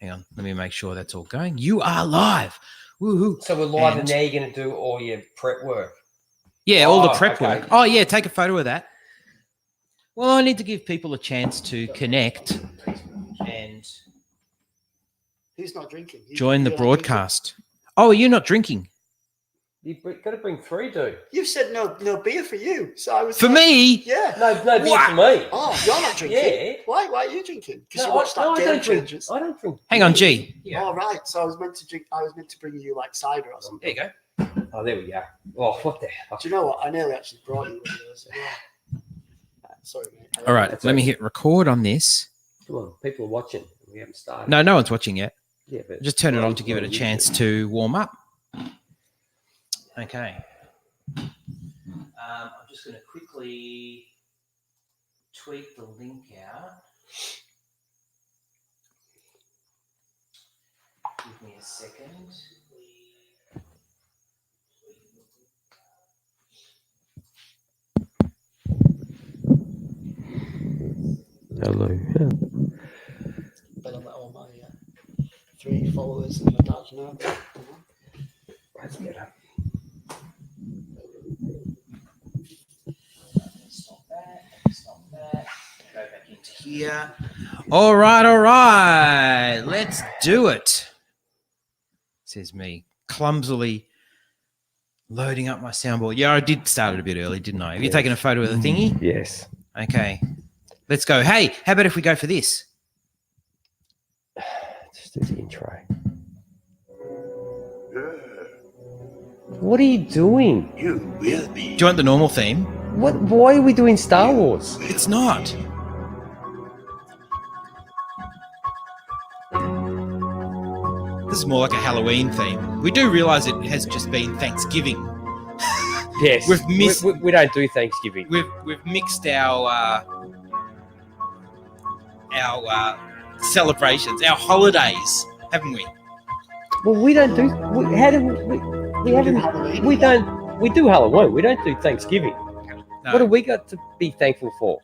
Hang on, let me make sure that's all going. You are live. Woohoo. So we're live, and And- now you're going to do all your prep work. Yeah, all the Oh, prep okay. work. Oh, yeah, take a photo of that. Well, I need to give people a chance to connect and He's not drinking. join the You're not drinking. broadcast. Oh, you're not drinking? You've got to bring 3, dude. You said no beer for you, so I was For like, me? Yeah. No beer What? for me. Oh, you're not drinking. Yeah. Why are you drinking? Because you No, watched that I Game don't drink. Changers. I don't drink. Hang on, beer. G. Yeah. Oh right. So I was meant to drink. I was meant to bring you like cider or something. There you go. Oh, there we go. Oh, what the hell? Do you know what? I nearly actually brought you one of those. Yeah. Sorry, mate. All right, That's let me okay. hit record on this. Come on, people are watching. We haven't started. No one's watching yet. Yeah, but Just turn it on to give it a chance to warm up. Okay. I'm just going to quickly tweet the link out. Give me a second. Hello. Better let all my 3 followers and my dad know. That's better. Stop that. Go back into here. All right. Let's do it. Says me, clumsily loading up my soundboard. Yeah, I did start it a bit early, didn't I? Have you Yes. taken a photo of the thingy? Yes. Okay. Let's go. Hey, how about if we go for this? Just do the intro. What are you doing? Do you want the normal theme? What? Why are we doing Star Wars? It's not. This is more like a Halloween theme. We do realize it has just been Thanksgiving. Yes. We've missed- We don't do Thanksgiving. We've mixed our celebrations, our holidays, haven't we? Well, we don't do. How do we haven't? Halloween. We don't. We do Halloween. We don't do Thanksgiving. No. What have we got to be thankful for?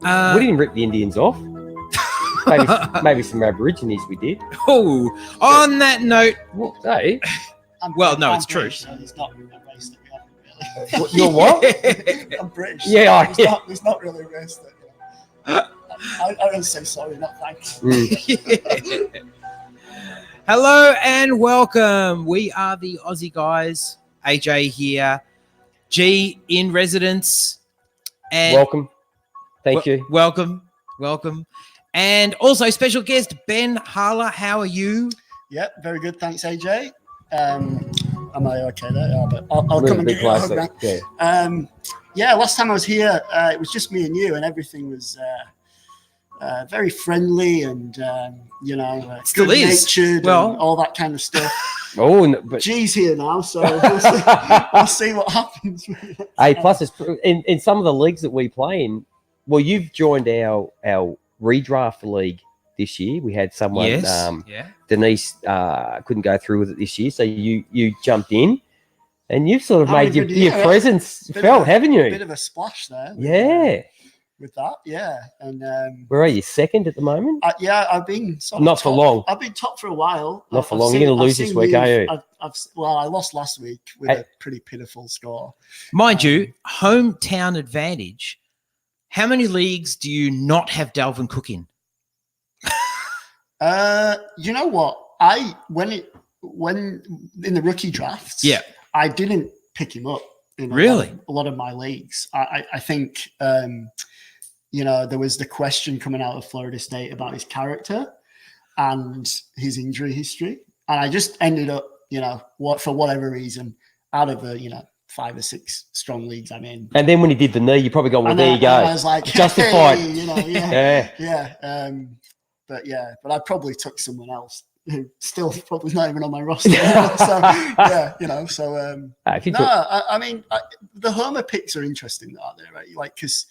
We didn't rip the Indians off. Maybe some Aborigines we did. Oh, on that note, Well, hey, Well, no, it's true. British, so there's not really a race that we haven't really. you're what? I'm British. Yeah, so there's not really a race that. I don't say sorry, not thanks. Hello and welcome. We are the Aussie guys. AJ here, G in residence, and Welcome. Thank you. welcome, and also special guest Ben Harler. How are you? Yep, very good. Thanks, AJ. Am I okay there? Yeah, but I'll Move come a and bit get you a hug, closer. man. Yeah. Yeah, last time I was here, it was just me and you, and everything was very friendly and Still good is. natured, Well- and all that kind of stuff. Oh, no, but G's here now, so we'll see what happens. hey, plus it's in some of the leagues that we play in. Well, you've joined our redraft league this year. We had someone, Yeah. Denise, couldn't go through with it this year, so you jumped in, and you've sort of How made good your you- presence Bit of felt, a- haven't Bit you? of a splash there. Yeah. With that, yeah, and Where are you? Second at the moment? I've been sort of Not for top. long. I've been top for a while. Not for I've long. seen- You're going to I've lose this seen week, are you? Well, I lost last week with Hey. a pretty pitiful score. Mind you, hometown advantage. How many leagues do you not have Dalvin Cook in? You know what? When in the rookie drafts, Yeah. I didn't pick him up. In Really? a lot of my leagues. I think there was the question coming out of Florida State about his character and his injury history, and I just ended up, for whatever reason, out of the 5 or 6 strong leagues I'm in. And then when he did the knee, you probably go, well, And there then- you go. and I was like, Justified. hey, Yeah. yeah. But I probably took someone else who still probably not even on my roster. So yeah, If you no, took, I mean, the Homer picks are interesting, aren't they? Right, like because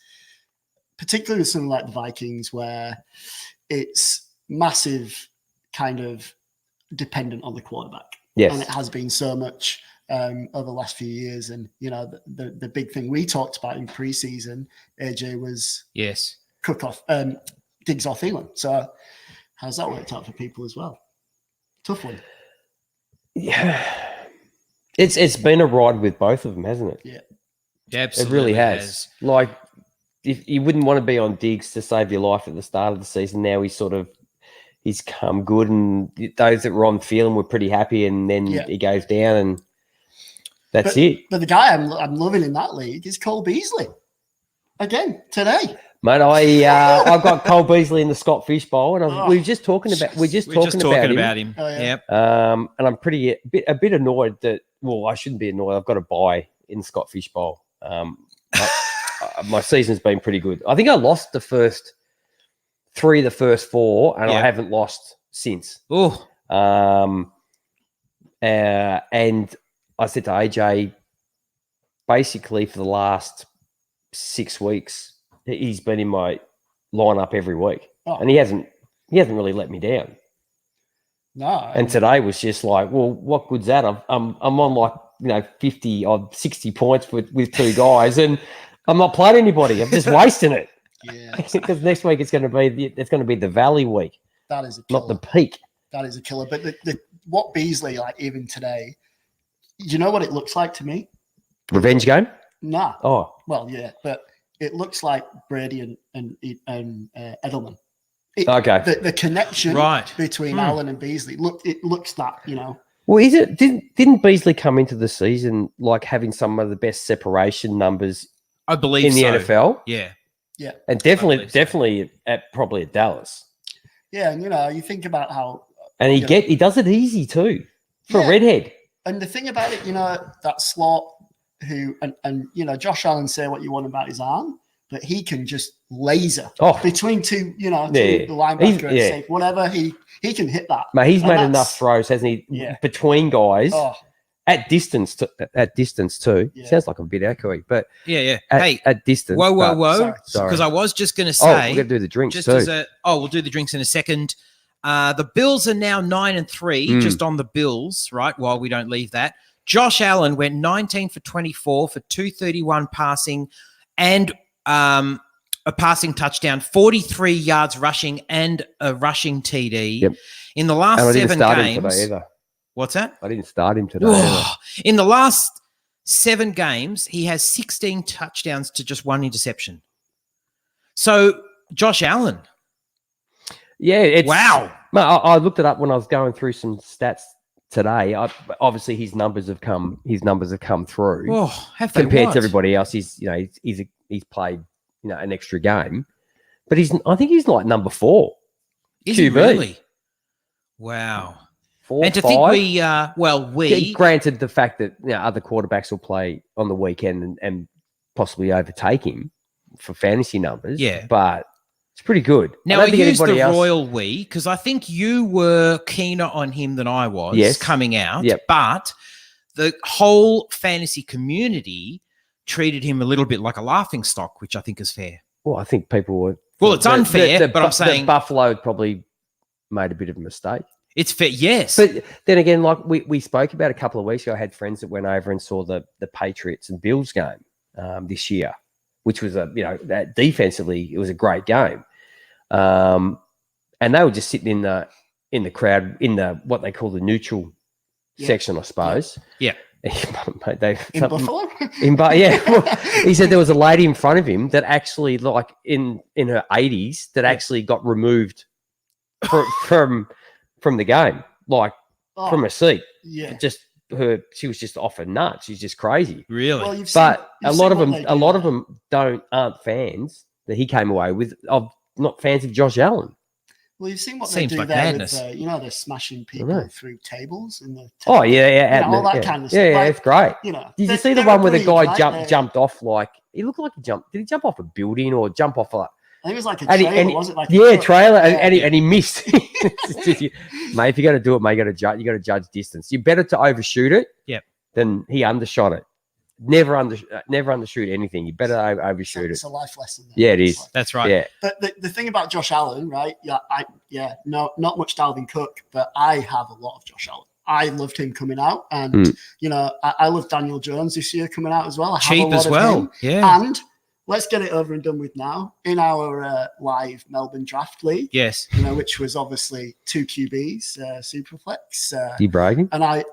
particularly with something like the Vikings, where it's massive, kind of dependent on the quarterback, yes. and it has been so much over the last few years. And the big thing we talked about in preseason, AJ, was Yes. Diggs off Thielen. So How's that worked out for people as well? Tough one. Yeah. It's been a ride with both of them, hasn't it? Yeah. Absolutely It really has. Like, if you wouldn't want to be on Diggs to save your life at the start of the season, now he's come good, and those that were on Phelan were pretty happy, and then he goes down, and that's it. But the guy I'm loving in that league is Cole Beasley. Again, today. Mate, I got Cole Beasley in the Scott Fish Bowl, and we were just talking about him. Oh, yeah. Yep. And I'm a bit annoyed that. Well, I shouldn't be annoyed. I've got a bye in the Scott Fish Bowl. My season's been pretty good. I think I lost the first 3 of the first 4, and I haven't lost since. Oh. And I said to AJ, basically for the last 6 weeks, he's been in my lineup every week, and he hasn't really let me down. No. And today was just like, well, what good's that? I'm on like 50 or 60 points with 2 guys, and I'm not playing anybody. I'm just wasting it. Yeah. Because next week it's going to be the Valley week, That is a killer. not the peak. That is a killer. But what Beasley, like even today, you know what it looks like to me? Revenge game? Nah. Oh, Well, yeah, but it looks like Brady and Edelman. okay. The connection between Hmm. Allen and Beasley. It looks that, Well, is it? Didn't Beasley come into the season like having some of the best separation numbers I believe in the so. NFL? Yeah. And believe so. definitely probably at Dallas. Yeah, and you think about how, And he does it easy too for a Yeah. redhead. and the thing about it, that slot who and Josh Allen, say what you want about his arm, but he can just laser between two, the linebacker and safe, whatever, he can hit that. Mate, he's And made that's- enough throws, hasn't he? Yeah. Between guys Oh, at distance too. Yeah. Sounds like I'm a bit echoey, but Yeah. at, at distance. Whoa. Sorry. Because I was just going to Oh, say, we're gonna do the drinks just too. as we'll do the drinks in a second. The Bills are now 9-3, just on the Bills, right? While we don't leave that. Josh Allen went 19 for 24 for 231 passing and a passing touchdown, 43 yards rushing and a rushing TD. Yep. In the And last I didn't 7 start him games. today either. What's that? I didn't start him today. either. In the last 7 games, he has 16 touchdowns to just 1 interception. So Josh Allen. Yeah, Wow. Mate, I looked it up when I was going through some stats today. Obviously, his numbers have come through Oh, have they compared what? to everybody else. He's played an extra game, but I think he's like number 4. Is he QB. really? Wow. 4, And to 5. think we Granted, the fact that other quarterbacks will play on the weekend and possibly overtake him for fantasy numbers. Yeah. But it's pretty good. now I use the royal we because I think you were keener on him than I was coming out. Yep. But the whole fantasy community treated him a little bit like a laughing stock, which I think is fair. Well, I think people would. Well, it's unfair, but I'm saying Buffalo probably made a bit of a mistake. it's fair. Yes. But then again, like we spoke about a couple of weeks ago, I had friends that went over and saw the Patriots and Bills game this year, which was that defensively it was a great game, and they were just sitting in the crowd in the what they call the neutral section, I suppose. Yeah. in Buffalo? He said there was a lady in front of him that actually, like in her 80s, that actually got removed from the game, like from her seat. Yeah. She was just off her nut. She's just crazy. Really? Well, A lot of them aren't fans that he came away with. Of not fans of Josh Allen. Well, you've seen what Seems they do like there madness. with, they're smashing people through tables in the. Oh yeah, all that kind of stuff. Yeah, Like, it's great. Did you see the one where the guy jumped off? Like he looked like he jumped. Did he jump off a building or jump off a? I think it was like a And he- trailer, and he- wasn't it? Like Yeah, a trailer, truck. and he missed. Mate, if you're going to do it, mate, you got to judge distance. You're better to overshoot it. Yep. Than he undershot it. Never undershoot anything. You better overshoot It's it. a life lesson. There. Yeah, it is. That's right. Yeah. But the thing about Josh Allen, right? Not much Dalvin Cook, but I have a lot of Josh Allen. I loved him coming out, and I love Daniel Jones this year coming out as well. I have a Cheap lot as of well. him. Yeah. And let's get it over and done with now. In our live Melbourne Draft League, Yes. which was obviously 2 QBs, Superflex. You bragging? And I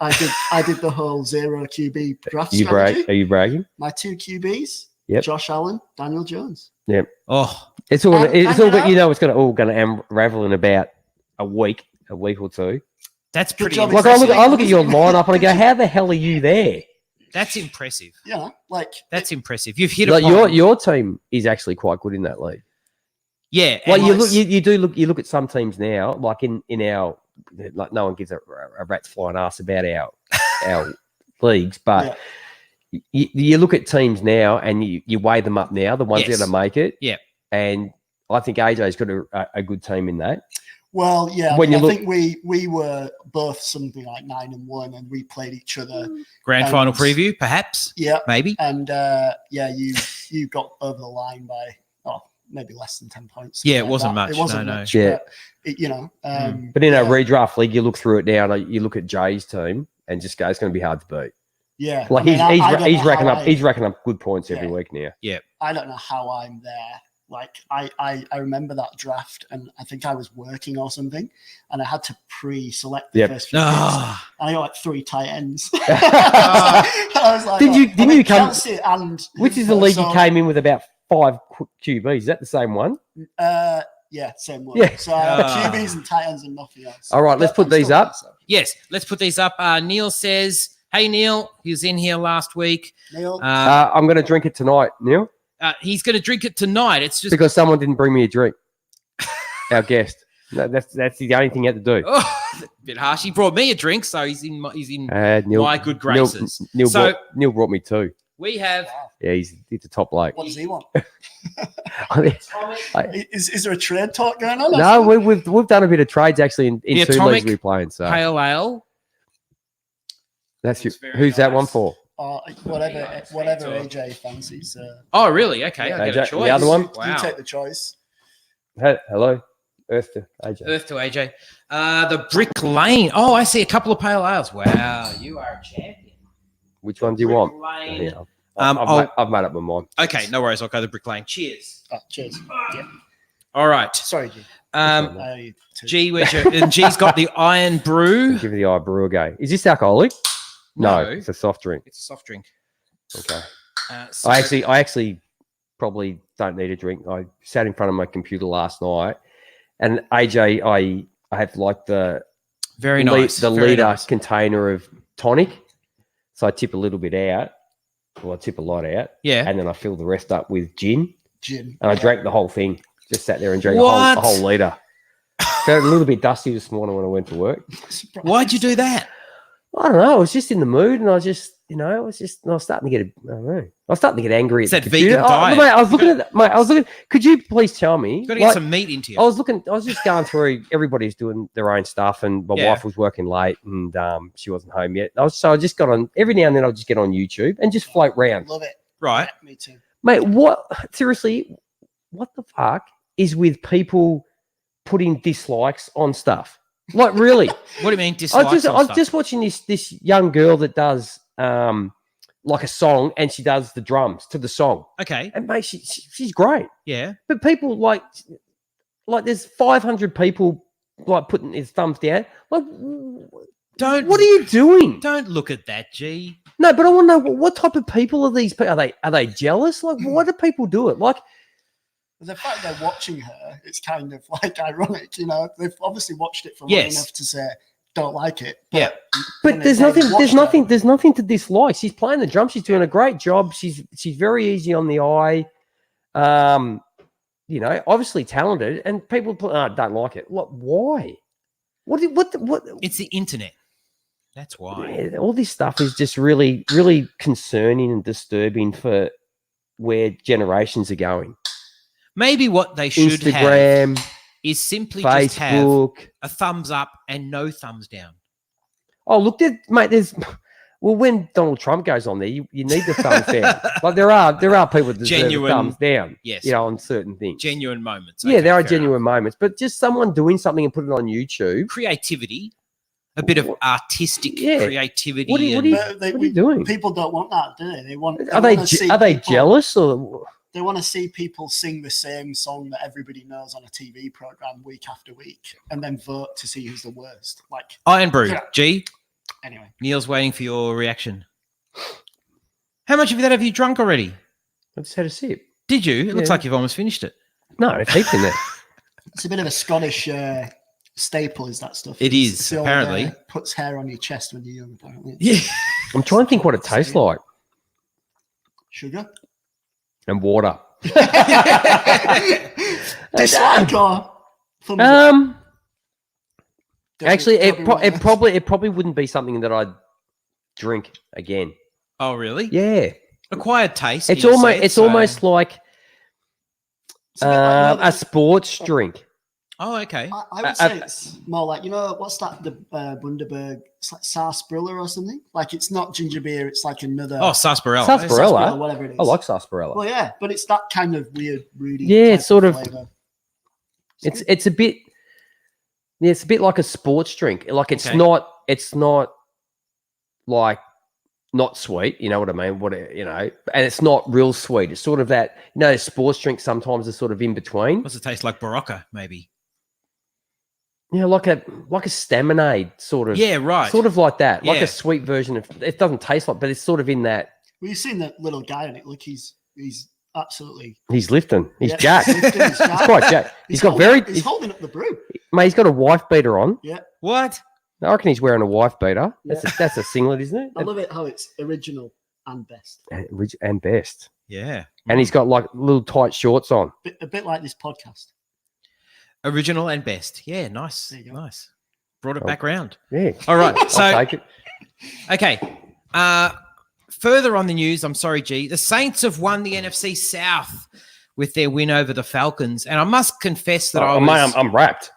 did the whole 0 QB draft You strategy. brag? Are you bragging? My 2 QBs, Yep. Josh Allen, Daniel Jones. Oh, It's all. And- It's and all. you know- You know, it's all going to unravel in about a week or two. that's Good pretty job, Like impressive. I look at your lineup and I go, how the hell are you there? That's impressive. Like That's impressive. You've hit Like upon your team is actually quite good in that league. yeah. Like and you it's- look, you look at some teams now, like in our, like no one gives a rat's flying ass about our leagues, but you look at teams now and you weigh them up now, the ones that are Yes. going to make it. Yeah. And I think AJ's got a good team in that. Well, yeah. When I you look- think we were both something like 9-1, and we played each other. grand and- final preview, perhaps, Yeah, maybe. and you got over the line by maybe less than 10 points. Yeah, it something wasn't that. much. It wasn't No, no. much. Yeah. But it, But in a yeah, redraft league, you look through it now, and you look at Jay's team and just go, it's going to be hard to beat. yeah. Like I mean, I don't he's know racking how up he's racking up good points every Yeah. week now. I don't know how I'm there. Like I remember that draft, and I think I was working or something, and I had to pre-select the Yep. first few picks, Ah, and I got like 3 tight ends. I was like, Didn't you come- Chelsea and Which is the league you came in with about 5 QBs? Is that the same one? Yeah, same one. Yeah. So I had Ah. QBs and tight ends and nothing else. All right, let's But put I'm these still up. there, so. yes. Let's put these up. Neil says, "Hey Neil, he was in here last week. Neil, I'm going to drink it tonight, Neil, He's going to drink it tonight. It's just because someone didn't bring me a drink. Our guest. That's the only thing he had to do. oh, a bit harsh. He brought me a drink, so he's in Neil, my good graces. Neil, So- Neil brought me 2. We have wow. Yeah, he's the top bloke. What does he want? Tommy, Is there a trade talk going on? No, we've done a bit of trades actually in The 2 Atomic leagues we're playing. So Pale Ale. that's It's very who's that nice. one for? Whatever nice. AJ fancies. Oh, really? Okay, I get a AJ, choice. the other one? Wow. You take the choice. Hello, Earth to AJ. Earth to AJ. The Brick Lane. Oh, I see a couple of pale ales. Wow, you are a champion. Which one do you Brick want? Lane. Yeah, I'll- I've made up my mind. Okay, no worries. I'll go the Brick Lane. Cheers. Cheers. Yeah. All right. Sorry, G. Um, G, where's your, and G's got the Iron Brew. Give it the eye brew again. Is this alcoholic? No, No. it's a soft drink. It's a soft drink. Okay. So- I actually probably don't need a drink. I sat in front of my computer last night, and AJ, I have like the very nice. the very liter nice. container of tonic. So I tip a little bit out. Well, I tip a lot out, Yeah. and then I fill the rest up with gin, Gin. and I drank the whole thing. Just sat there and drank What? a whole liter. Felt a little bit dusty this morning when I went to work. Why'd you do that? I don't know. I was just in the mood, and I was starting to get. I don't know. I was starting to get angry. It's at the that computer. vegan diet. Mate, I was looking at. Mate, I was looking. Could you please tell me? You got to get like, some meat into you. I was looking. I was just going through. Everybody's doing their own stuff, and my Yeah. wife was working late, and she wasn't home yet. So I just got on. Every now and then, I'll just get on YouTube and just float round. Love it. Right. Me too. Mate, what? Seriously, what the fuck is with people putting dislikes on stuff? Like, really? What do you mean I dislikes was on stuff? just watching this young girl that does like a song, and she does the drums to the song, Okay. and mate, she's great. Yeah. But people like there's 500 people like putting his thumbs down. Like, Don't what are you doing? Don't look at that, G. No, but I want to know what type of people are these people? Are they jealous? Like, why do people do it? Like, The fact they're watching her, it's kind of like ironic, They've obviously watched it for long Yes. enough to say don't like it. Yeah. but there's nothing to dislike. She's playing the drum. She's doing a great job. She's very easy on the eye. Obviously talented, and people don't like it. What? Why? What? It's the internet. That's why. Yeah, all this stuff is just really, really concerning and disturbing for where generations are going. Maybe what they should have Instagram, is simply just have Facebook. a thumbs up and no thumbs down. Oh, look, there's. Well, when Donald Trump goes on there, you need the thumbs down. Like there are people that deserve Genuine- the thumbs down. Yes. On certain things. Genuine moments. Yeah, Okay, there are fair genuine enough. moments, but just someone doing something and put it on YouTube. Creativity, a bit of What- artistic Yeah. creativity. What are and- you- But What are you doing? People don't want that, do they? They want. Are they wanna see are they people- jealous or They want to see people sing the same song that everybody knows on a TV program week after week, and then vote to see who's the worst. Like, Iron Brew. Yeah. G. anyway, Neil's waiting for your reaction. How much of that have you drunk already? I just had a sip. Did you? It looks Yeah. like you've almost finished it. No, it's heaps in there. it's a bit of a Scottish staple, is that stuff? It is, It's the old, apparently. puts hair on your chest when you're young, apparently. Yeah. I'm trying to think what it tastes like. Sugar? And water. Dislike or thumbs up? Actually, Definitely it probably wouldn't be something that I'd drink again. Oh, really? Yeah, Acquired taste. it's you almost said, it's so- almost like It's a bit like, a sports drink. Oh, okay. I would say it's more like, what's that? The Bundaberg, it's like sarsaparilla or something. Like, it's not ginger beer, it's like another Oh, sarsaparilla. Sarsaparilla. whatever it is. I like sarsaparilla. Well, yeah, but it's that kind of weird, Rudy. Yeah, type it's sort of- flavour. It's a bit. Yeah, it's a bit like a sports drink. Like it's Okay. not like not sweet. You know what I mean? And it's not real sweet. It's sort of that. Sports drinks sometimes are sort of in between. What's it taste like? Barocca, maybe. Like a staminade sort of. Yeah, right. Sort of like that, like Yeah. a sweet version of. It doesn't taste like, but it's sort of in that. Well, you've seen that little guy on it. Look, he's absolutely. He's lifting. He's Yeah, jacked. he's lifting, he's He's jacked. quite jacked. He's got very. He's holding up the brew. Mate, he's got a wife beater on. What? I reckon he's wearing a wife beater. Yeah. That's a singlet, isn't it? I love it how it's original and best. And best. Yeah. And he's got like little tight shorts on. A bit like this podcast. Original and best. Yeah, nice. There you go. Nice. Brought it Oh. back round. Yeah. All right. I'll So, take it. okay. Further on the news, I'm sorry, G. The Saints have won the NFC South with their win over the Falcons. And I must confess that Mate, I'm wrapped.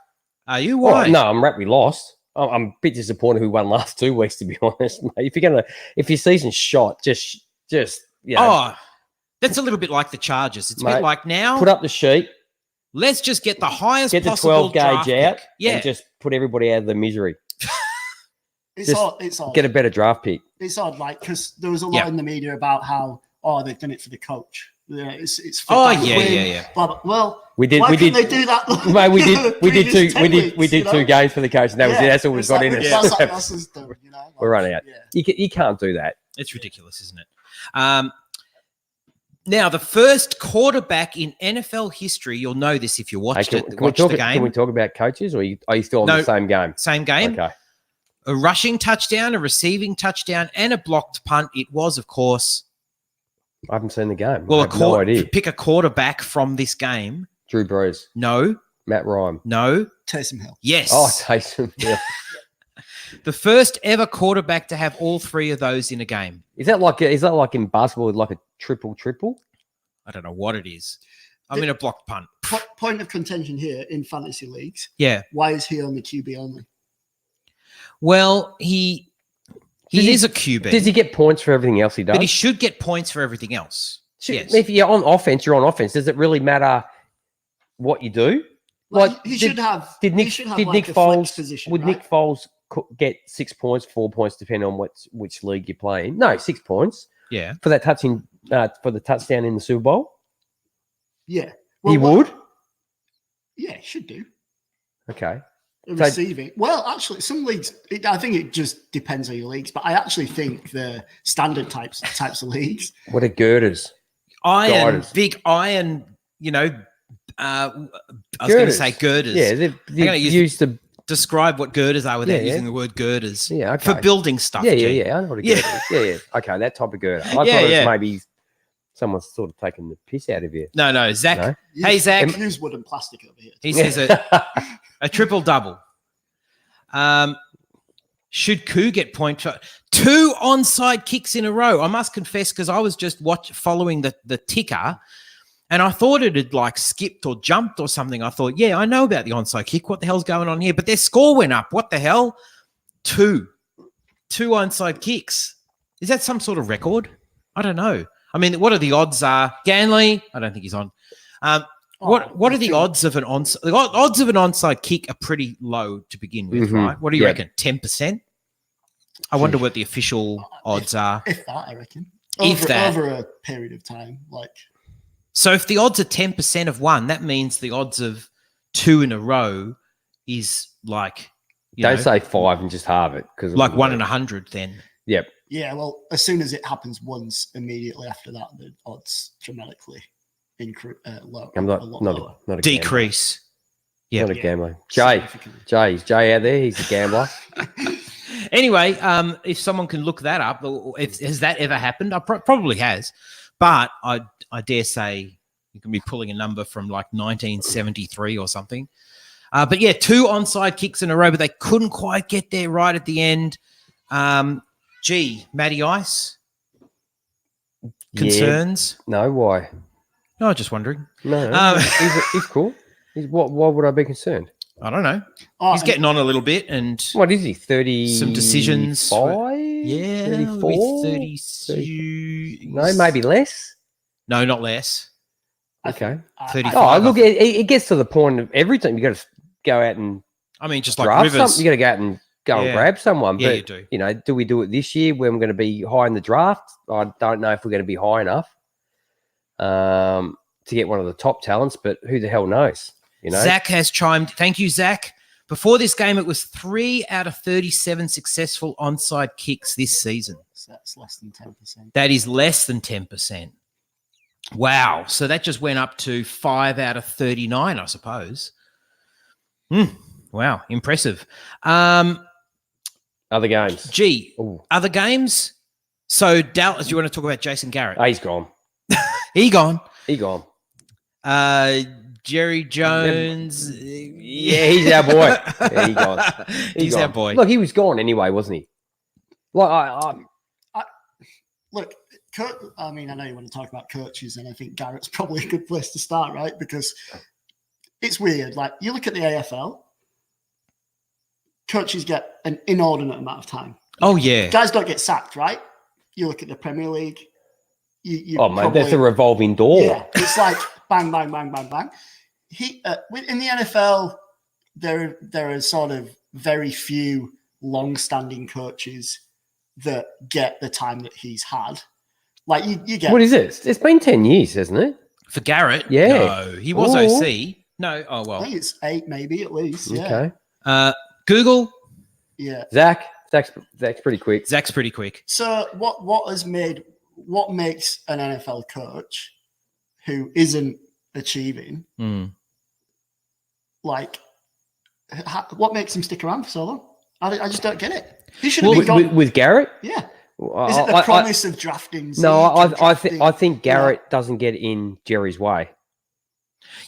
Are you? Well, Why? no, I'm wrapped. We lost. I'm a bit disappointed who won last 2 weeks, to be honest. Mate. If your season's shot, just Oh, that's a little bit like the Chargers. It's a bit Mate, like now. put up the sheet, Let's just get the highest get the possible 12 draft gauge out, pick. Yeah. and just put everybody out of the misery. It's Just odd. It's odd. Get a better draft pick. It's odd, like, because there was a lot Yeah. in the media about how they've done it for the coach. Yeah, it's for Oh, Dan yeah, Quinn, yeah, yeah. Blah, blah. Well, We did. why We couldn't did. they do that? Mate, we did. We did previous two. 10 We did. We weeks, did 2 games for the coach, and that was it. That's all we've it's got like, in it. That's like us as done, like, We're running out. Yeah. You can't do that. It's ridiculous, isn't it? Now, the first quarterback in NFL history, you'll know this if you watched Hey, it, can watched we talk? the game. Can we talk about coaches, or are you still on No. the same game? Same game. Okay. A rushing touchdown, a receiving touchdown, and a blocked punt. It was, of course, I haven't seen the game. well, I have no idea. pick a quarterback from this game. Drew Brees, No, Matt Ryan. no, Taysom Hill. yes. Oh, Taysom. Yeah. The first ever quarterback to have all three of those in a game. Is that like in basketball, like a triple? I don't know what it is. I'm in a blocked punt. Point of contention here in fantasy leagues. Yeah. Why is he only QB only? Well, he Does he- is a QB, Does he get points for everything else he does? but he should get points for everything else. Yes. If you're on offense, you're on offense. Does it really matter what you do? Like, he should have. Did he Nick should have did like Nick a flex Foles position, would right? Nick Foles get 6 points, 4 points, depending on which league you're playing? No, 6 points Yeah. for that for the touchdown in the Super Bowl. Yeah, He well, would. Yeah, he should do. Okay. So- Receiving. Well, actually, some leagues. I think it just depends on your leagues, but I actually think the standard types of leagues. What are girders? Iron, Guiders. big iron, I was going to Girders. say girders. Yeah, they gonna use- used to. Describe what girders are without Yeah, yeah. using the word girders. Yeah, okay. For building stuff. Yeah, G. I know what a Yeah. girder is. Yeah. Okay, that type of girder. I thought Yeah, it was yeah. maybe someone's sort of taking the piss out of you. No, Zach. No? Hey, Zach. Use wood and plastic over here. He says a triple double. Should Koo get point for 2 onside kicks in a row? I must confess, because I was just following the ticker, and I thought it had like skipped or jumped or something. I thought, yeah, I know about the onside kick. What the hell's going on here? But their score went up. What the hell? 2 onside kicks. Is that some sort of record? I don't know. I mean, what are the odds? Ganley? I don't think he's on. What are the odds of an onside? The odds of an onside kick are pretty low to begin with, Mhm. right? What do you Yeah. reckon? 10%? I wonder what the official odds are. If that, I reckon. If that. Over a period of time, like So if the odds are 10% of one, that means the odds of 2 in a row is like, Don't say 5 and just halve it because like 1 in 100 then. Yep. Yeah, well, as soon as it happens once, immediately after that, the odds dramatically low. I'm a lot not lower. a Decrease. Gambler. Yep. Not a Yeah. gambler. Jay, Significantly. is Jay out there? He's a gambler. Anyway, if someone can look that up, or has that ever happened? Probably has, but I dare say you can be pulling a number from like 1973 or something. But yeah, 2 onside kicks in a row, but they couldn't quite get there right at the end. Matty Ice, concerns? Yeah. No, why? No, just wondering. No. He's cool. Why would I be concerned? I don't know. Oh, He's getting on a little bit, and What is he? 30. Some decisions. 5? yeah, 34? 30. No, maybe less. No, not less. Okay. 35. Oh, look, it gets to the point of every time you got to go out and I mean, just like draft Rivers. something. You got to go out and go and Yeah. grab someone. Yeah, but, you do. do we do it this year when we're going to be high in the draft? I don't know if we're going to be high enough to get one of the top talents, but who the hell knows? Zach has chimed. Thank you, Zach. Before this game, it was 3 out of 37 successful onside kicks this season. So that's less than 10%. That is less than 10%. Wow. So that just went up to 5 out of 39, I suppose. Wow. Impressive. Other games. Ooh. Other games? So Dallas, you want to talk about Jason Garrett? Oh, he's gone. He gone. Jerry Jones. Yeah, he's our boy. Yeah, he gone. He's gone. our boy. Look, he was gone anyway, wasn't he? Like, Look, I mean, I know you want to talk about coaches, and I think Garrett's probably a good place to start, right? Because it's weird. Like, you look at the AFL, coaches get an inordinate amount of time. Oh, yeah. Guys don't get sacked, right? You look at the Premier League. mate, that's a revolving door. Yeah, it's like bang, bang, bang, bang, bang. In the NFL, there are sort of very few long-standing coaches that get the time that he's had. Like you get. What is it? It's been 10 years, hasn't it? For Garrett? Yeah. No, he was Ooh. OC. No, oh, I well. think it's 8, maybe at least. Yeah. Okay. Google. Yeah. Zach's pretty quick. Zach's pretty quick. So what makes an NFL coach who isn't achieving like what makes him stick around for so long? I just don't get it. He should have been gone. With Garrett. Yeah. Is it the promise of drafting? No, Zeke and I think Garrett doesn't get in Jerry's way.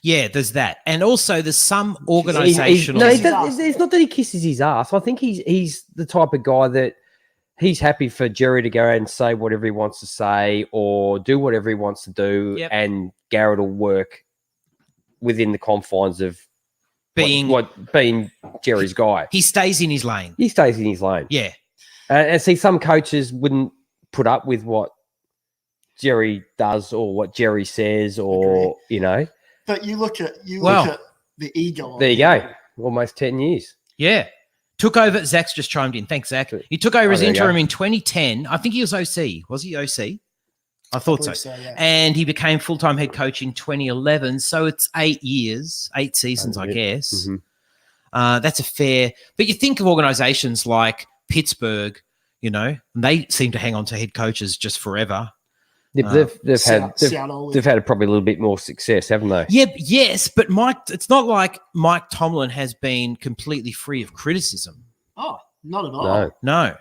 Yeah, there's that. And also there's some organizational... It's not that he kisses his ass. I think he's the type of guy that he's happy for Jerry to go out and say whatever he wants to say or do whatever he wants to do, and Garrett will work within the confines of being Jerry's guy. He stays in his lane. He stays in his lane. Yeah. And see, some coaches wouldn't put up with what Jerry does or what Jerry says or, But you look at the ego. There you go. Almost 10 years. Yeah. Took over. Zach's just chimed in. Thanks, Zach. He took over as interim in 2010. I think he was OC. Was he OC? I thought so. Yeah. And he became full-time head coach in 2011. So it's 8 years, 8 seasons, I guess. Mm-hmm. That's a fair. But you think of organizations like Pittsburgh, and they seem to hang on to head coaches just forever. They've had probably a little bit more success, haven't they? Yeah, yes, but it's not like Mike Tomlin has been completely free of criticism. Oh, not at all. No.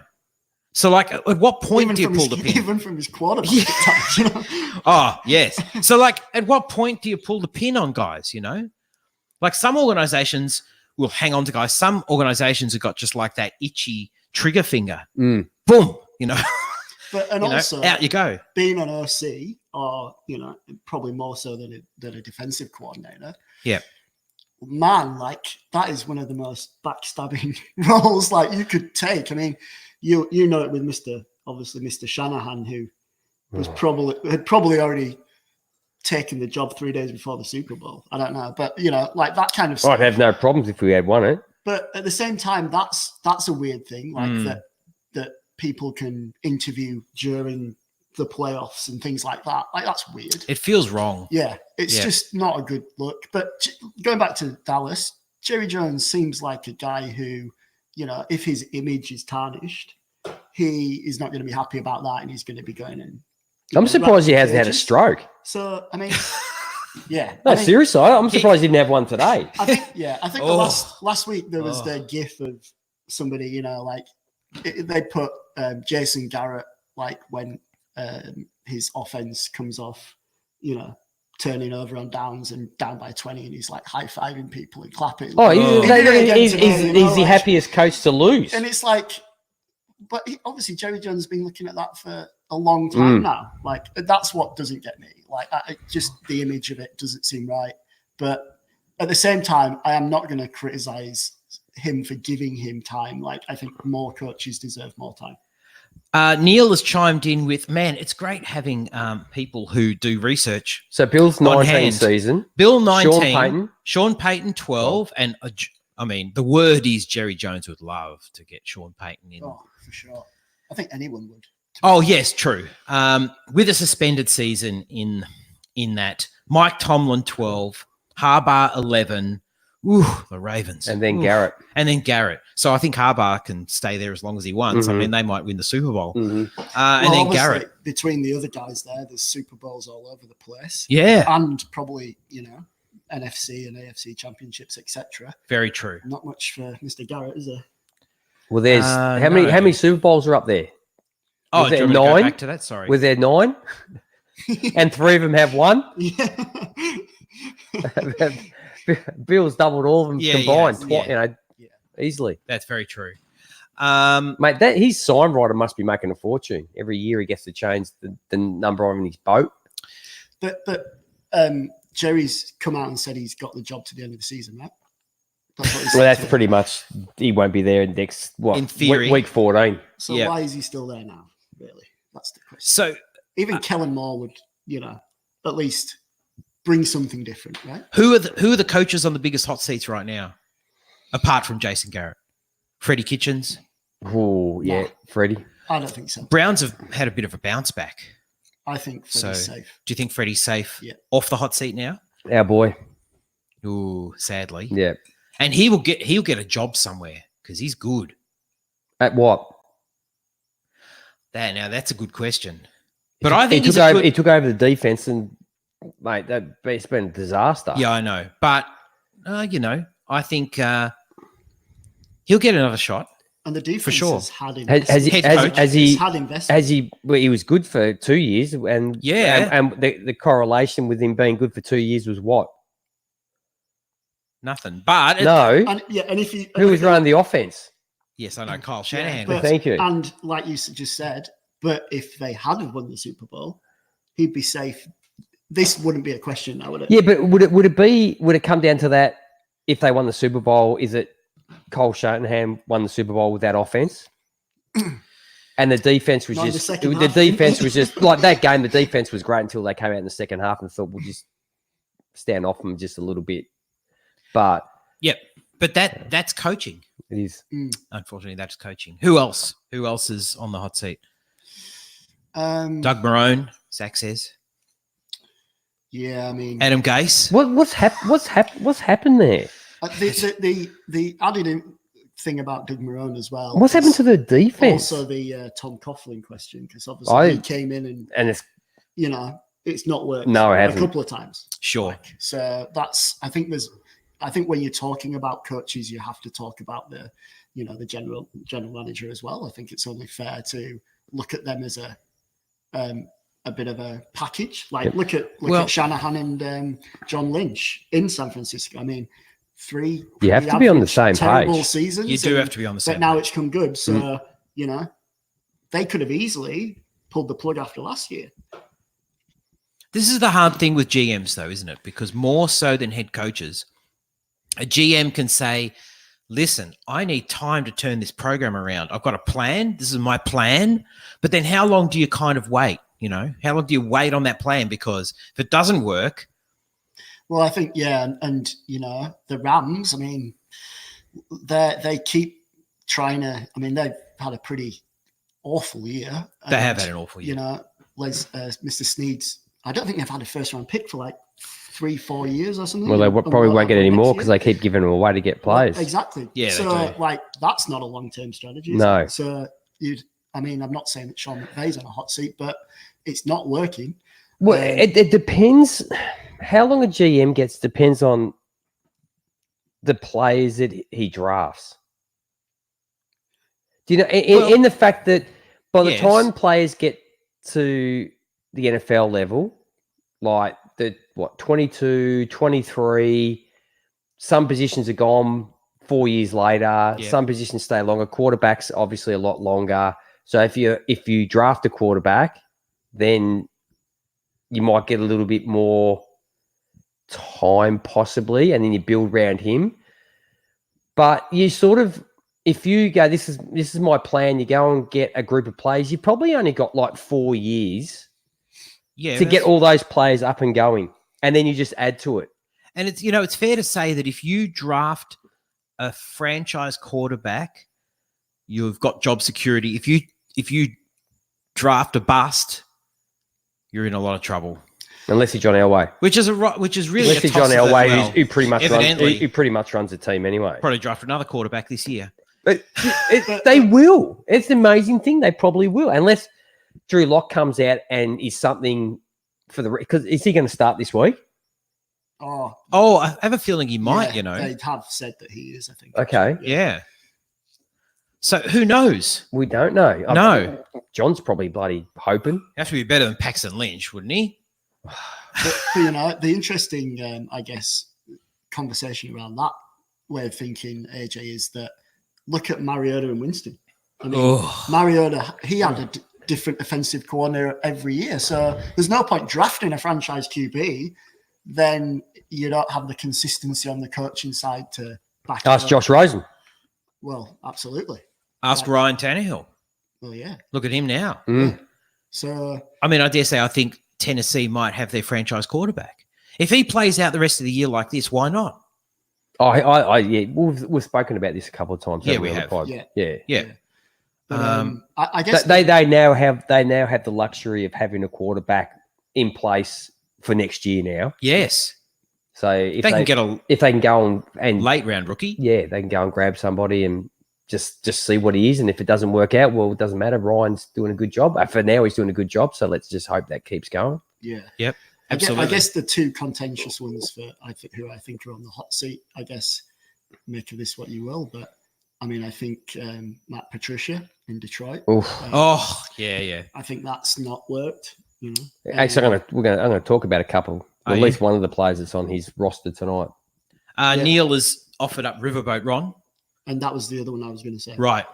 So, at what point do you pull the pin? Even from his quarterback. Yeah. Oh, yes. So, at what point do you pull the pin on guys, Like some organizations will hang on to guys. Some organizations have got just like that itchy trigger finger. Boom, But also out you go. Being an OC, or probably more so than a defensive coordinator. Yeah, man, that is one of the most backstabbing roles you could take. I mean, you know it with Mr. Shanahan, who was probably already taken the job 3 days before the Super Bowl. I don't know, but that kind of stuff. I'd have no problems if we had won it. But at the same time, that's a weird thing, that people can interview during the playoffs and things like that. Like, that's weird. It feels wrong. Yeah, it's Yeah. just not a good look. But going back to Dallas, Jerry Jones seems like a guy who, if his image is tarnished, he is not going to be happy about that, and he's going to be going in. I'm surprised he hasn't had a cages. stroke. So, I mean, yeah. No, I think, seriously, I'm surprised he didn't have one today. I think the Oh. last week there was the gif of somebody, they put Jason Garrett, like when his offense comes off, turning over on downs and down by 20, and he's like high-fiving people and clapping. Oh, Oh. he's the happiest coach to lose. And it's like, but obviously Jerry Jones has been looking at that for a long time now. Like, that's what doesn't get me. Like, just the image of it doesn't seem right. But at the same time, I am not going to criticize him for giving him time. Like, I think more coaches deserve more time. Neil has chimed in with, man, it's great having people who do research. So Bill's On 19 hand. season. Bill 19, Sean Payton. Sean Payton 12, and I mean, the word is Jerry Jones would love to get Sean Payton in. Oh, for sure. I think anyone would. Oh, yes, true. With a suspended season in that, Mike Tomlin 12, Harbaugh 11. Ooh, the Ravens. And then Ooh. Garrett. And then Garrett. So I think Harbaugh can stay there as long as he wants. I Mhm. mean, they might win the Super Bowl. Mhm. And then obviously, Garrett. between the other guys there's Super Bowls all over the place. Yeah, And probably, NFC and AFC championships, etc. very true. Not much for Mr. Garrett, is there? Well, there's how no. many Super Bowls are up there? Oh, Was do you there want me to go 9? back to that? Sorry. Was there 9? And 3 of them have one? Yeah. Bill's doubled all of them Yeah, combined, yeah. Yeah. easily. That's very true. Mate, his sign writer must be making a fortune. Every year he gets to change the number on his boat. But Jerry's come out and said he's got the job to the end of the season, right? That's what he said Well, that's today. pretty much, he won't be there next, In theory. week 14. So Yeah. why is he still there now? Really, that's the question. So Even Kellen Moore would, at least bring something different, right? who are the coaches on the biggest hot seats right now, apart from Jason Garrett? Freddie Kitchens. Oh, yeah, No. Freddie. I don't think so. Browns have had a bit of a bounce back. I think Freddie's safe. Do you think Freddie's safe Yeah. off the hot seat now? Our boy. Ooh, sadly. Yeah. And he'll get a job somewhere because he's good. At what? That's a good question. But I think he he's took, a over, good, he took over the defense and, mate, it's been a disaster. yeah, I know. But I think he'll get another shot. And the defense sure. has had Has he, Head has, coach. has he, He's had investment. well, he was good for 2 years, and Yeah. and the correlation with him being good for 2 years was what? Nothing. But No, And if you who was running the offense? yes, I know Kyle Shanahan. but- Thank you. And like you just said, but if they had have won the Super Bowl, he'd be safe. This wouldn't be a question now, would it? Yeah, but would it come down to that? If they won the Super Bowl, is it Cole Shanahan won the Super Bowl with that offense? And the defense was Not in the just second the half. defense was just like that game. The defense was great until they came out in the second half and thought we'll just stand off them just a little bit. But Yep. But that's coaching. it is. Unfortunately, that's coaching. Who else? Who else is on the hot seat? Doug. Doug Marone, Zach says. Yeah, I mean, Adam Gase. What's happened there? the added thing about Doug Marone as well. What's happened is to the defense? Also, the Tom Coughlin question, because obviously I- he came in and And it's it's not worked. No, it a hasn't. couple of times. Sure. So I think when you're talking about coaches, you have to talk about the general manager as well. I think it's only fair to look at them as a bit of a package. Like look at Shanahan and John Lynch in San Francisco. I mean, three. You have to be on the same terrible page. seasons. You do and- have to be on the same But now page. it's come good. So they could have easily pulled the plug after last year. This is the hard thing with GMs, though, isn't it? Because more so than head coaches, a GM can say, listen, I need time to turn this program around. I've got a plan. This is my plan. But then how long do you kind of wait? How long do you wait on that plan? Because if it doesn't work, Well, I think, and the Rams, I mean, they keep trying to, I mean, they've had a pretty awful year. they have And, had an awful year. Mr. Sneed's. I don't think they've had a first round pick for like 3-4 years or something. Well, they And probably won't get any next more year. because they keep giving them away to get players. Exactly. Yeah, they So do. like that's not a long term strategy. is No. it? So I'm not saying that Sean McVay's on a hot seat, but it's not working. Well, it depends. How long a GM gets depends on the players that he drafts. Do you know, in the fact that by the Yes. time players get to the NFL level, like 22, 23, some positions are gone 4 years later, Yeah. some positions stay longer. Quarterbacks obviously a lot longer. So if you draft a quarterback, then you might get a little bit more time possibly, and then you build around him. But you sort of, if you go, this is my plan, you go and get a group of players, you probably only got like 4 years Yeah, to get all those players up and going, and then you just add to it. and it's it's fair to say that if you draft a franchise quarterback, you've got job security. If you draft a bust, you're in a lot of trouble. Unless you're John Elway. Which is really Unless a you're John toss-up as Elway, well. who pretty much Evidently. who pretty much runs the team anyway. Probably draft another quarterback this year. But they will. It's an amazing thing. They probably will, unless Drew Lock comes out and is something for the because is he going to start this week? Oh, I have a feeling he might. yeah, they have said that he is. I think. Okay. Yeah. So who knows? We don't know. No. John's probably bloody hoping. He has to be better than Paxton Lynch, wouldn't he? But, the interesting, I guess, conversation around that way of thinking, AJ, is that look at Mariota and Winston. I mean, Mariota, he had a different offensive coordinator every year, so there's no point drafting a franchise QB. Then you don't have the consistency on the coaching side to back it Ask up. Josh Rosen. Well, absolutely. Ask Ryan Tannehill. Well, yeah. Look at him now. Mm. So I mean, I dare say I think Tennessee might have their franchise quarterback. If he plays out the rest of the year like this, why not? Yeah, we've spoken about this a couple of times. Yeah, haven't we on the have. pod? Yeah. Yeah. But, Um, I guess They now have the luxury of having a quarterback in place for next year now. Yes. So if They can get a if they can go and late round rookie. yeah, they can go and grab somebody and just see what he is. And if it doesn't work out, well, it doesn't matter. Ryan's doing a good job. For now, he's doing a good job. So let's just hope that keeps going. yeah. Yep. I Absolutely. guess the two contentious ones for who I think are on the hot seat. I guess make of this what you will, but I mean, I think Matt Patricia in Detroit. Oof. Yeah. I think that's not worked. You know, Actually, I'm going to talk about a couple. Are At you? least one of the players that's on his roster tonight. Yeah. Neil has offered up Riverboat Ron. and that was the other one I was going to say. Right.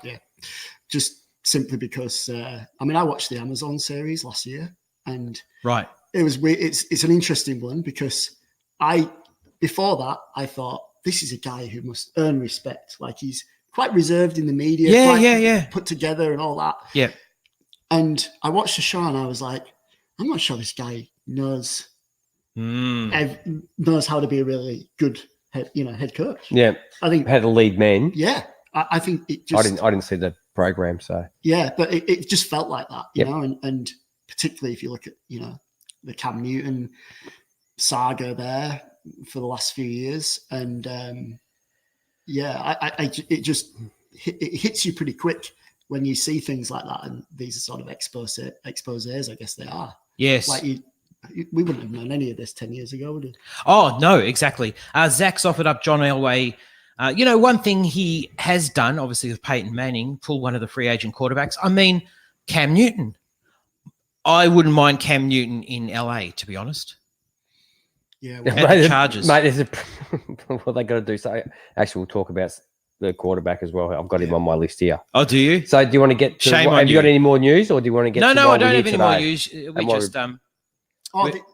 Just simply because I mean, I watched the Amazon series last year, and Right. it was weird. It's an interesting one because before that I thought this is a guy who must earn respect. Like he's quite reserved in the media. Yeah. Put together and all that. Yeah. And I watched the show and I was like, I'm not sure this guy knows knows how to be a really good head coach. Yeah, I think had a lead man. yeah. I think it just I didn't see the program, so yeah, but it just felt like that, you Yep. know, and particularly if you look at, the Cam Newton saga there for the last few years. And it just it hits you pretty quick when you see things like that. And these are sort of exposés, I guess they are. Yes. Like we wouldn't have known any of this 10 years ago, would we? Oh, no, exactly. Zach's offered up John Elway. One thing he has done, obviously, with Peyton Manning, pull one of the free agent quarterbacks. I mean, Cam Newton. I wouldn't mind Cam Newton in LA, to be honest. Yeah. At the Chargers. Mate, what they got to do. So actually, we'll talk about the quarterback as well. I've got him on my list here. Oh, do you? So do you want to get to Shame on have you got you. any more news, or do you want to get No, to I what don't we have did any more today? news. We And what just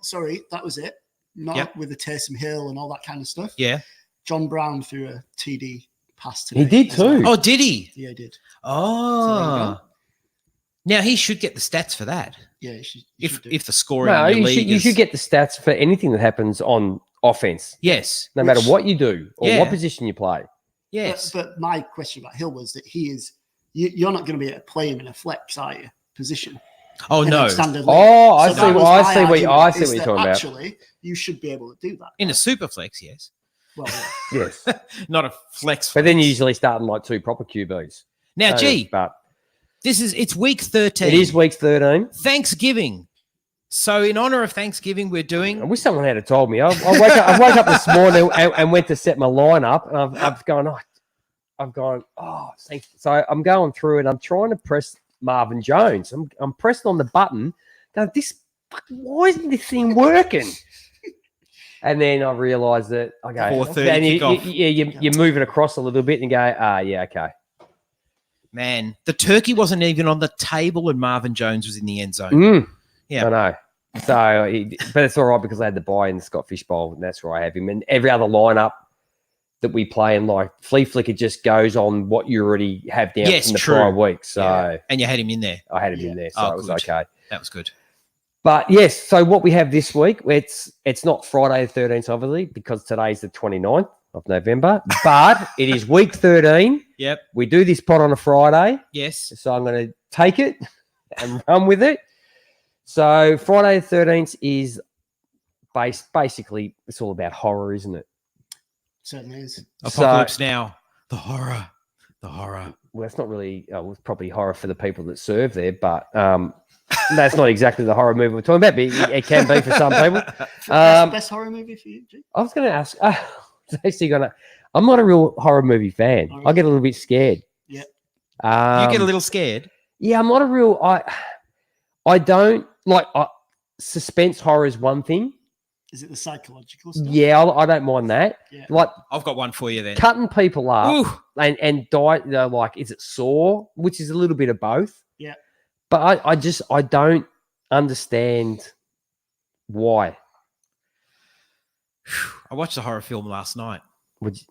Sorry, that was it. Not Yep. with the Taysom Hill and all that kind of stuff. yeah. John Brown threw a TD pass today. He did as well. too. Oh, did he? Yeah, he did. Oh. Now he should get the stats for that. Yeah, you should do. If the scoring No, in your you league you is- should get the stats for anything that happens on offense, Yes. no matter Which- what you do or Yeah. what position you play. Yes. But my question about Hill was that he is. You're not going to be able to play him in a flex, are you? Position. Oh in no, extended league. Oh, I So see. that was I my see what argument, I see is what you're that talking about. Actually, you should be able to do that. in a superflex, yes, Well, yeah. Yes, not a flex. but then you flex. usually start in like 2 proper QBs. Now, gee, but it's week 13. it is week 13. Thanksgiving. So, in honor of Thanksgiving, we're I doing. wish someone had told me. I woke up this morning and went to set my line up, and I've gone. Thank you. So I'm going through and I'm trying to press Marvin Jones. I'm pressing on the button. Going, why isn't this thing working? And then I realised that okay, 4:30 and kickoff. you move it across a little bit and you go, yeah, okay. Man, the turkey wasn't even on the table and Marvin Jones was in the end zone. Mm. Yeah. I know. So, but it's all right because I had the buy in the Scott Fishbowl, and that's where I have him. And every other lineup that we play in, like Flea Flicker, just goes on what you already have down Yes, from the true. prior week. So Yeah. And you had him in there. I had him in there, so Oh, it was good. okay. That was good. But yes, so what we have this week, it's not Friday the 13th, obviously, because today's the 29th of November, but it is week 13. Yep. We do this pod on a Friday, Yes. so I'm going to take it and run with it. So Friday the 13th is basically, it's all about horror, isn't it? Certainly is. Apocalypse Now. The horror. The horror. Well, it's not really, it's probably horror for the people that serve there, but that's not exactly the horror movie we're talking about, but it can be for some people. Best horror movie for you, G? I was going to ask, I'm not a real horror movie fan. Oh, I get a little bit scared. Yeah. You get a little scared. Yeah, I'm not a real, I don't like, suspense horror is one thing. Is it the psychological stuff? Yeah, I don't mind that. Yeah. Like I've got one for you then. cutting people up Ooh. and die, like, is it Saw, which is a little bit of both. Yeah. But I don't understand why. I watched a horror film last night. Would you,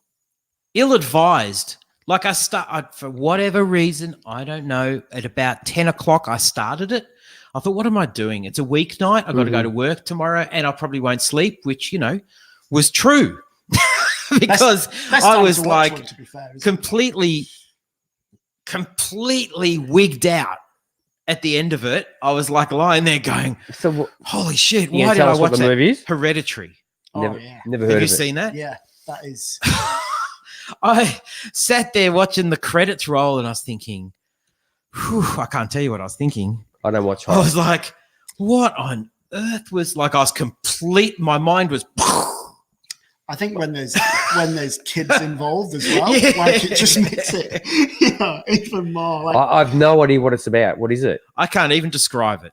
Ill-advised. Like for whatever reason, I don't know. At about 10 o'clock, I started it. I thought, what am I doing? It's a weeknight. I've got to go to work tomorrow and I probably won't sleep, which, was true. Because Best I time was to watch like one, to be fair, isn't it? completely wigged out at the end of it. I was like lying there going, so holy shit, you why did tell I us what watch the that? movie is? Hereditary. Oh, Never, yeah. never heard Have you of it. seen that? Yeah, that is. I sat there watching the credits roll and I was thinking, I can't tell you what I was thinking. I don't watch I horror. was like, what on earth was like? I was my mind was. I think when there's kids involved as well, Yeah. like it just makes it even more. Like, I've no idea what it's about. What is it? I can't even describe it.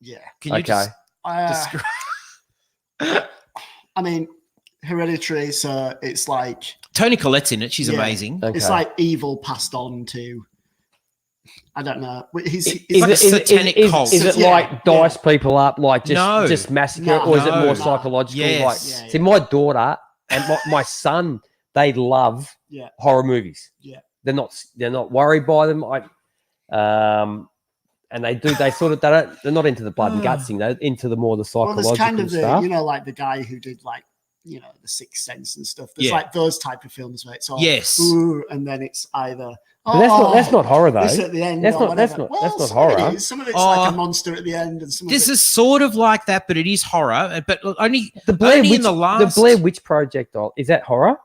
yeah. Can you Okay. just describe? I mean, Hereditary. So it's like Toni Collette's in it. She's Yeah. amazing. Okay. it's like evil passed on to. I don't know. He's like a satanic cult. Is it Yeah, like dice people up, like No. just massacre, No, or is it no. more No. psychological? Yes. Like, Yeah, see, yeah. my daughter and my son, they love Yeah. horror movies. Yeah. They're not worried by them. And they're not into the blood and guts thing. They're into the more the Well, psychological there's kind of stuff. like the guy who did like the Sixth Sense and stuff. There's Yeah. like those type of films where it's all Yes. ooh, and then it's either But that's not horror though. this at the end. That's or not- that's whatever. not- that's not some of it horror. is. Some of it's like Oh. a monster at the end, and some This of it, is sort of like that, but it is horror. But only The Blair only Witch, in the last. the Blair Witch Project. Is that horror?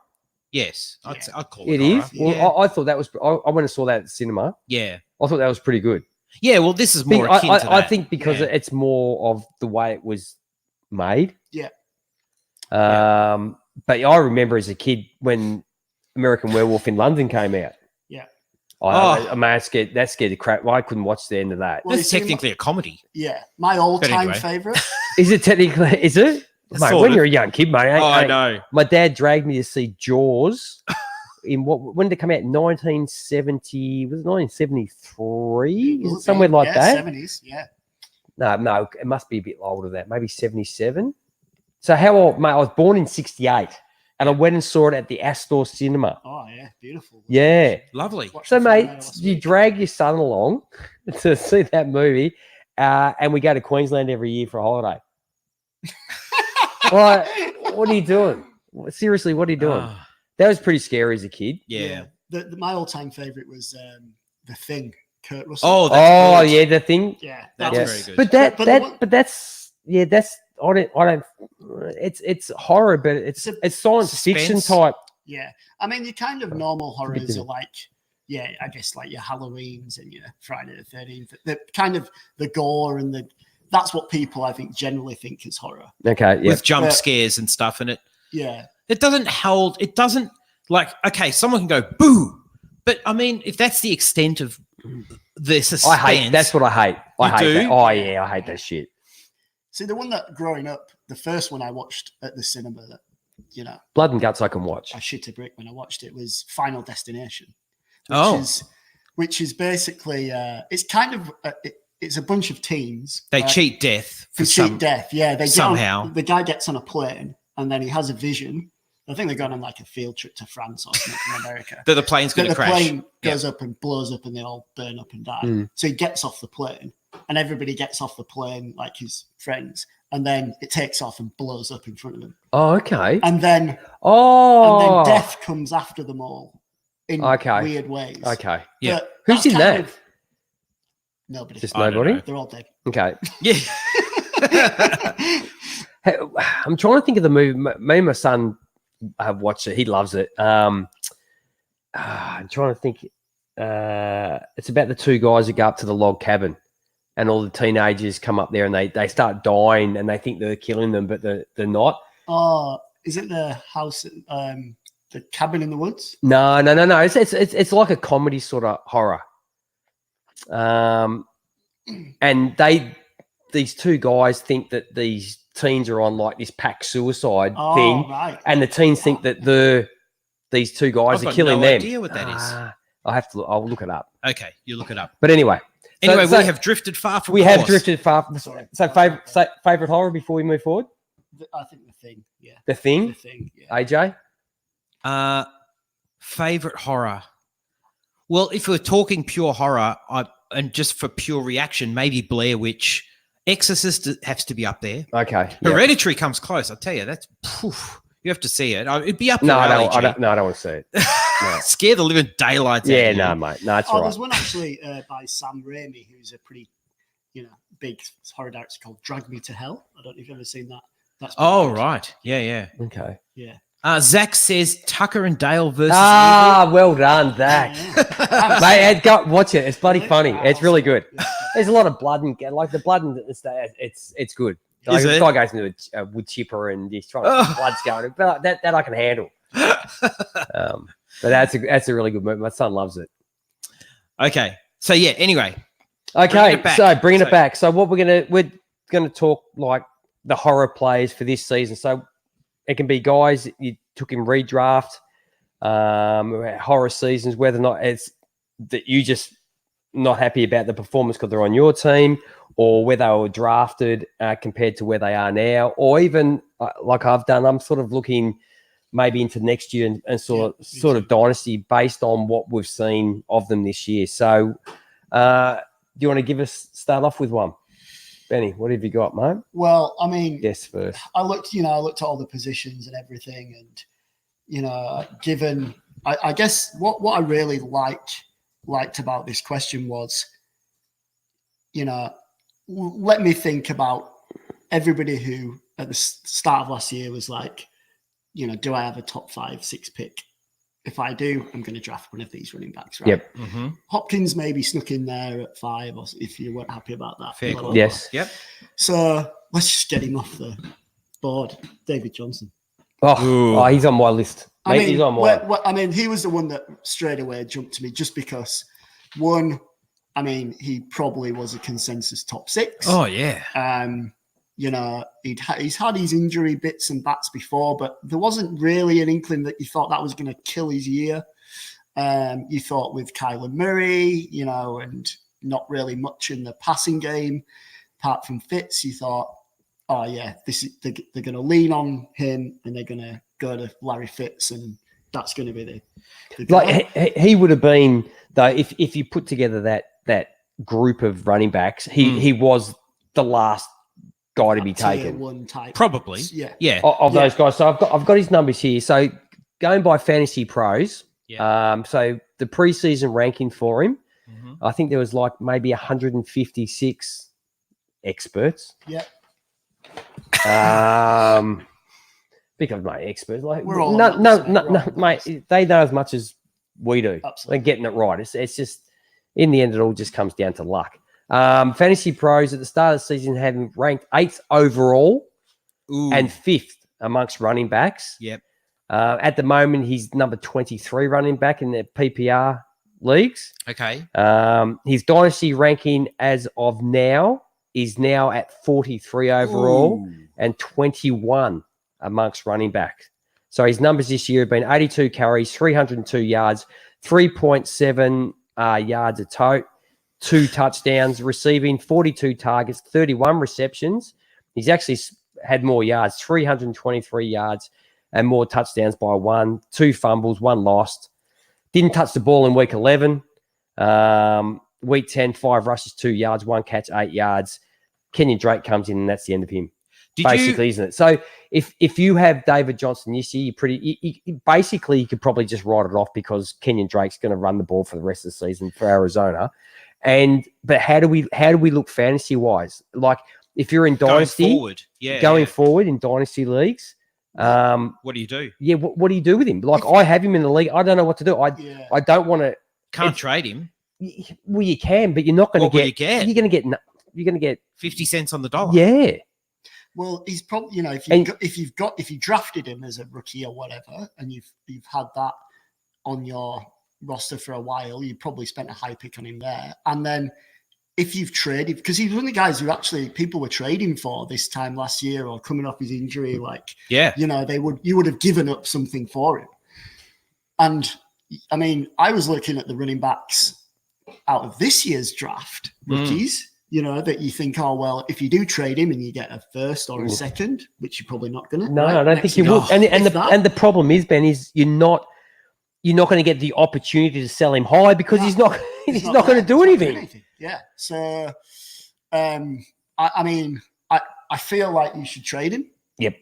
Yes, Yeah. I'd call it. It horror. is. Well, Yeah. I thought that was. I went and saw that at the cinema. Yeah. I thought that was pretty good. Yeah. Well, this is more akin to that. I think because Yeah. it's more of the way it was made. Yeah. But I remember as a kid when American Werewolf in London came out. Yeah. I mean, that scared the crap. I couldn't watch the end of that. Well, That's you see, technically a comedy. my all-time anyway. favorite. Is it technically? Is it? Mate, Sort when of. you're a young kid, mate. I know. My dad dragged me to see Jaws. When did it come out? 1970? Was it 1973? Is it somewhere like that? 70s. Yeah. No, it must be a bit older than that. Maybe 77. So how old, mate? I was born in 68, and I went and saw it at the Astor Cinema. Oh yeah, beautiful. Yeah. Lovely. Watched So, the film mate, there last you week. drag your son along to see that movie, and we go to Queensland every year for a holiday. What are you doing? Seriously, what are you doing? Ah, That was pretty scary as a kid. yeah. My all-time favorite was The Thing. Kurt Russell. Oh, that's good. yeah, the thing. yeah, That's Yeah. very good. But that But that the one- but that's yeah, that's I don't. It's horror, but it's science fiction Suspense. type. yeah. I mean, your kind of normal horrors different. are like, yeah, I guess like your Halloweens and your Friday the 13th. The kind of the gore and that's what people I think generally think is horror. Okay, yeah. With jump Yeah. scares and stuff in it. Yeah, It doesn't hold. It doesn't like. Okay, someone can go boo, but I mean, if that's the extent of the suspense, I hate. That's what I hate. I You hate do? that. Oh yeah, I hate that shit. see the one that growing up, the first one I watched at the cinema that Blood and guts I can watch. I shit a brick when I watched it was Final Destination, Oh. which is basically it's kind of it's a bunch of teens. they cheat death for who cheat some. death. Yeah, they somehow. the guy gets on a plane and then he has a vision. I think they're going on like a field trip to France or something from America. That the plane's going That to the crash. plane goes up and blows up and they all burn up and die. Mm. So he gets off the plane and everybody gets off the plane like his friends. And then it takes off and blows up in front of them. Oh, okay. And then Oh, death comes after them all in Okay. weird ways. okay. Yeah. But Who's that's in kind that? of- nobody. Just I don't nobody. know. They're all dead. Okay. Yeah. Hey, I'm trying to think of the movie. Me and my son have watched it. He loves it. I'm trying to think. It's about the two guys that go up to the log cabin, and all the teenagers come up there and they start dying, and they think they're killing them, but they're not. Oh, is it the house, the cabin in the woods? No. It's like a comedy sort of horror. And these two guys think that these teens are on like this pack suicide Oh, thing, right. and the teens think that these two guys I've are got killing no them. idea what that is. I have to. I'll look it up. Okay, you look it up. But anyway, Anyway, so we have drifted far from. we have course. drifted far. So favorite horror before we move forward. I think the thing. Yeah. The The Thing. thing. Yeah. AJ. Favorite horror. Well, if we're talking pure horror, and just for pure reaction, maybe Blair Witch. Exorcist has to be up there. Okay. yeah. Hereditary comes close. I tell you, that's you have to see it. It'd be up there. No, I alley, don't. I G. don't. No, I don't want to see it. No. Scare the living daylights out Yeah, of you. no, mate. No, it's Oh, all there's right. one actually by Sam Raimi, who's a pretty, big horror director called Drag Me to Hell. I don't know if you've ever seen that. That's pretty Oh, good. right. Yeah, yeah. Okay. Yeah. Zach says Tucker and Dale versus Well done, Zach. Yeah. Mate, go watch it. It's bloody funny. Yeah. It's really good. There's a lot of blood and like the blood and it's good. Like, Is the it? guy goes into a wood chipper and he's trying to Oh. blood's going. But that I can handle. But that's a really good movie. My son loves it. Okay. So yeah. Anyway, Okay, it back. so bringing So- it back. So what we're gonna talk like the horror plays for this season. So it can be guys that you took in redraft, horror seasons, whether or not it's that you just not happy about the performance because they're on your team, or where they were drafted compared to where they are now, or even like I've done, I'm sort of looking maybe into next year and sort of dynasty based on what we've seen of them this year. So do you want to start off with one? Benny, what have you got, mate? Well, I mean, Yes, first. I looked at all the positions and everything, and given, I guess what I really liked about this question was, let me think about everybody who at the start of last year was like, do I have a top 5, 6 pick? If I do, I'm going to draft one of these running backs, right? Yep. mm-hmm. Hopkins maybe snuck in there at 5, or if you weren't happy about that. Fair blah, call. blah, Yes. Yep. So let's just get him off the board. David Johnson. Ooh. He's on my list. Mate, he's on mine. He was the one that straight away jumped to me just because, one, he probably was a consensus top 6. Oh yeah. He's had his injury bits and bats before, but there wasn't really an inkling that you thought that was going to kill his year. You thought with Kyler Murray, and not really much in the passing game, apart from Fitz, you thought, oh yeah, they're going to lean on him and they're going to go to Larry Fitz, and that's going to be the guy. Like he would have been though if you put together that group of running backs, he was the last guy to be Tier taken 1 type. Probably. Yeah. Yeah. of those guys. So I've got his numbers here. So going by Fantasy Pros, Yeah. so the preseason ranking for him, Mhm. I think there was like maybe 156 experts. Yeah. Because my experts, like We're all no, on no, this, no, mate. We're no, all on mate. this. They know as much as we do. Absolutely. They're getting it right. It's just in the end, it all just comes down to luck. Fantasy pros at the start of the season had him ranked 8th overall Ooh. and 5th amongst running backs. Yep. At the moment, he's number 23 running back in the PPR leagues. Okay. His dynasty ranking as of now is now at 43 overall Ooh. and 21 amongst running backs. So his numbers this year have been 82 carries, 302 yards, 3.7 yards a tote, 2 touchdowns, receiving 42 targets, 31 receptions. He's actually had more yards, 323 yards, and more touchdowns by 1, 2 fumbles, 1 lost. Didn't touch the ball in week 11. Week 10, 5 rushes, 2 yards, 1 catch, 8 yards. Kenyon Drake comes in, and that's the end of him. Basically, isn't it? So if you have David Johnson this year, basically you could probably just write it off because Kenyon Drake's going to run the ball for the rest of the season for Arizona. But how do we look fantasy wise? Like if you're in dynasty, going forward in dynasty leagues, what do you do? Yeah, what do you do with him? Like I have him in the league. I don't know what to do. I don't want to. Can't trade him. Well, you can, but you're not going to What will you get? You're going to get 50 cents on the dollar. Yeah. Well, he's probably, you know, if you drafted him as a rookie or whatever, and you've had that on your roster for a while, you probably spent a high pick on him there. And then if you've traded, because he's one of the guys who actually people were trading for this time last year or coming off his injury, like you know, you would have given up something for him. And I mean, I was looking at the running backs out of this year's draft, rookies. You know, that you think, oh, well, if you do trade him and you get a first or a second, which you're probably not going to. No, right? I don't think you will. And the problem is, Ben, is you're not going to get the opportunity to sell him high because he's not going to do anything. Yeah. So, I mean, I feel like you should trade him. Yep.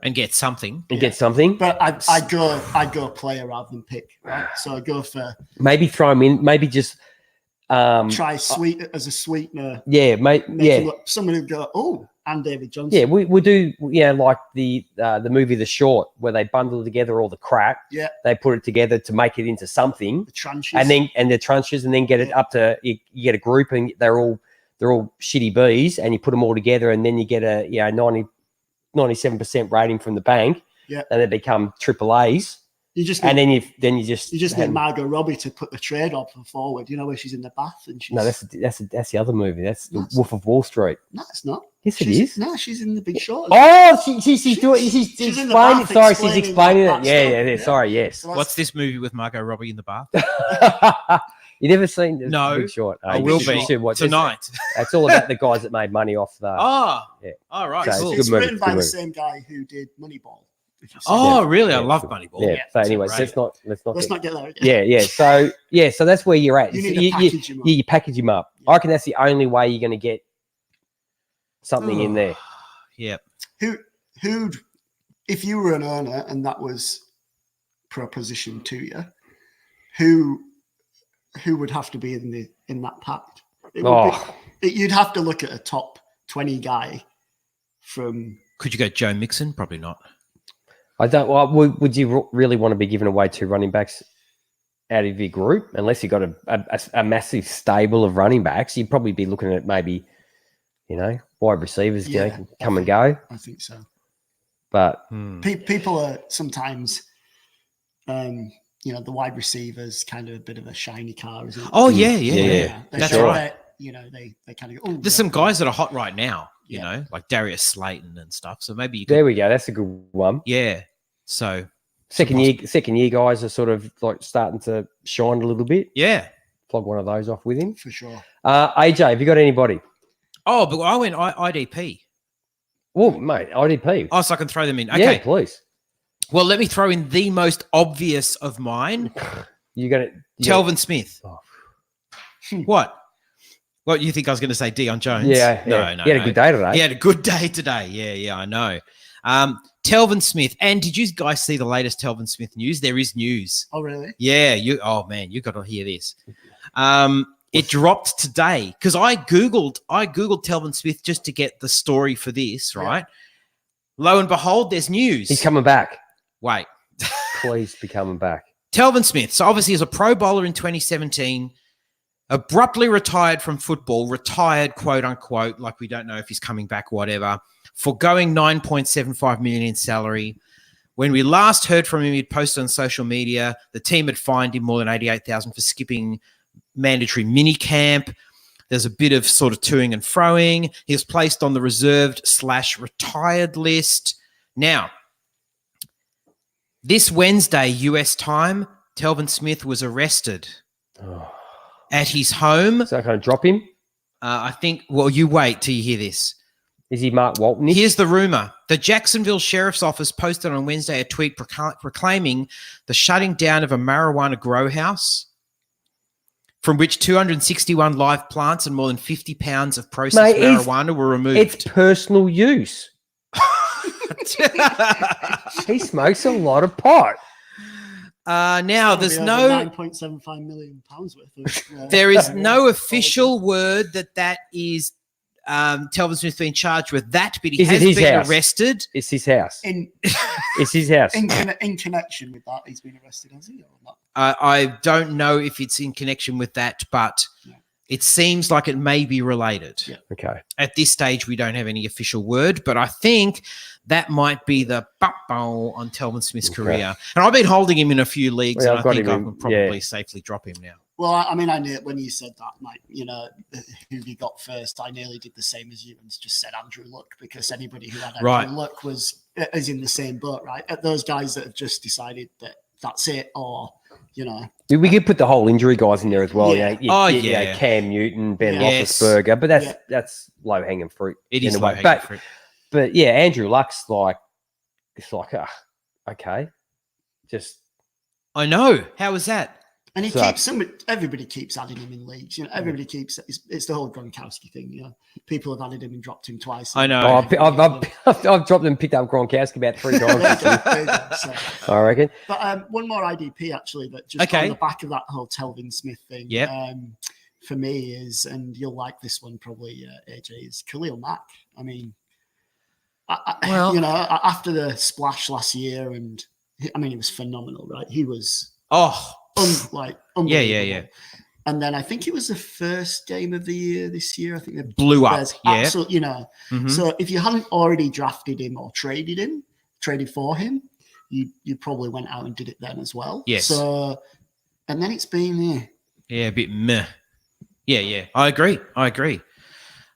And get something. But I'd go player rather than pick. Right. So I go for maybe throw him in. Maybe just. Try as a sweetener. Yeah, mate. Yeah, someone who go, and David Johnson. Yeah, we do. Yeah, like the movie The Short, where they bundle together all the crap. Yeah, they put it together to make it into something. The tranches, and the tranches, and then get it up to you get a group, and they're all shitty bees, and you put them all together, and then you get a 97% rating from the bank. Yeah, and they become triple A's. You just need, you just need Margot Robbie to put the trade offer forward. You know where she's in the bath and she's that's the other movie. That's the Wolf of Wall Street. No, it's not. Yes, it is. No, she's in The Big Short. Oh, she's explaining. Sorry, she's explaining it. Yeah. Sorry, yes. So what's this movie with Margot Robbie in the bath? You never seen The No, Big Short? I will be tonight. It's all about the guys that made money off the. Yeah. All right. So cool. It's written by the same guy who did Moneyball. Really? I love Moneyball. Yeah. So, anyways, let's not get there. Yeah. So that's where you're at. You need to package him up. You package him up. I reckon that's the only way you're going to get something in there. Yeah. Who'd if you were an owner and that was proposition to you, who would have to be in that pact? You'd have to look at a top 20 guy from. Could you go Joe Mixon? Probably not. I don't. Well, would you really want to be giving away 2 running backs out of your group? Unless you got a massive stable of running backs, you'd probably be looking at maybe, wide receivers, come and go. I think so. But people are sometimes, the wide receivers kind of a bit of a shiny car, isn't it? Oh yeah. That's right. They kind of go. There's some guys that are hot right now. You know, like Darius Slayton and stuff. So maybe you could, there we go. That's a good one. Yeah. So second year guys are sort of like starting to shine a little bit. Yeah. Flog one of those off with him for sure. AJ, have you got anybody? Oh, but I went IDP. Well, mate, IDP. Oh, so I can throw them in. Okay, yeah, please. Well, let me throw in the most obvious of mine. You got it. Telvin Smith. Oh. What? What, you think I was going to say Deion Jones? Yeah. No. He had a good day today. He had a good day today. Yeah, I know. Telvin Smith. And did you guys see the latest Telvin Smith news? There is news. Oh, really? Yeah. You got to hear this. It dropped today because I googled Telvin Smith just to get the story for this. Right. Lo and behold, there's news. He's coming back. Wait. Please be coming back. Telvin Smith. So obviously, he was a pro bowler in 2017. Abruptly retired from football. Retired, quote unquote. Like we don't know if he's coming back, whatever. Foregoing $9.75 million in salary. When we last heard from him, he'd posted on social media, the team had fined him more than $88,000 for skipping mandatory mini camp. There's a bit of sort of toing and froing. He was placed on the reserved/retired list. Now, this Wednesday, US time, Telvin Smith was arrested at his home. So I kind of drop him. I think, well, you wait till you hear this. Is he Mark Walton? Here's the rumor. The Jacksonville Sheriff's Office posted on Wednesday a tweet proclaiming the shutting down of a marijuana grow house from which 261 live plants and more than 50 pounds of processed marijuana were removed. It's personal use. He smokes a lot of pot. Now, there's Over no... £9.75 million worth of... there is no official word that is Telvin Smith being charged with that, but he has been arrested. It's his house. It's his house. In connection with that, he's been arrested, has he, or not? I don't know if it's in connection with that, but it seems like it may be related. Yeah. Okay. At this stage, we don't have any official word, but I think that might be the on Telvin Smith's career. And I've been holding him in a few leagues, and I think I can probably safely drop him now. Well, I mean, I knew when you said that, like, who he got first, I nearly did the same as you and just said Andrew Luck, because anybody who had Andrew Luck is in the same boat, right? At those guys that have just decided that that's it, or, We could put the whole injury guys in there as well. Yeah. Cam Newton, Ben Roethlisberger, but that's low hanging fruit. It is low hanging fruit. But yeah, Andrew Luck's okay, just. I know. How was that? And everybody keeps adding him in leagues. Everybody keeps it's the whole Gronkowski thing. People have added him and dropped him twice. I know. I've dropped and picked up Gronkowski about 3 times. I reckon. But one more IDP actually, that just on the back of that whole Telvin Smith thing. For me is, and you'll like this one probably, AJ, is Khalil Mack. I mean, after the splash last year, and he was phenomenal, right? He was unbelievable. Yeah. And then I think it was the first game of the year this year. I think they blew up. Absolutely, So if you hadn't already drafted him or traded for him, you probably went out and did it then as well. Yes. So, and then it's been a bit meh. Yeah. I agree.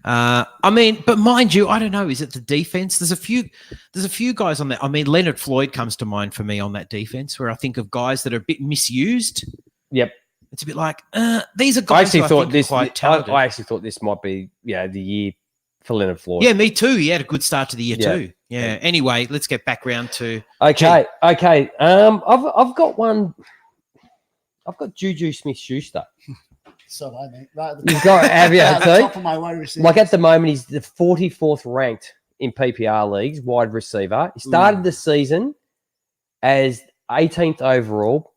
But mind you, I don't know. Is it the defense? There's a few guys on that. I mean, Leonard Floyd comes to mind for me on that defense, where I think of guys that are a bit misused. Yep. It's a bit like these are guys. I actually thought this might be the year for Leonard Floyd. Yeah, me too. He had a good start to the year too. Yeah. Anyway, let's get back round to. Okay. I've got one. I've got Juju Smith-Schuster. So I think right at the top of my wide receiver. Like at the moment, he's the 44th ranked in PPR leagues, wide receiver. He started the season as 18th overall.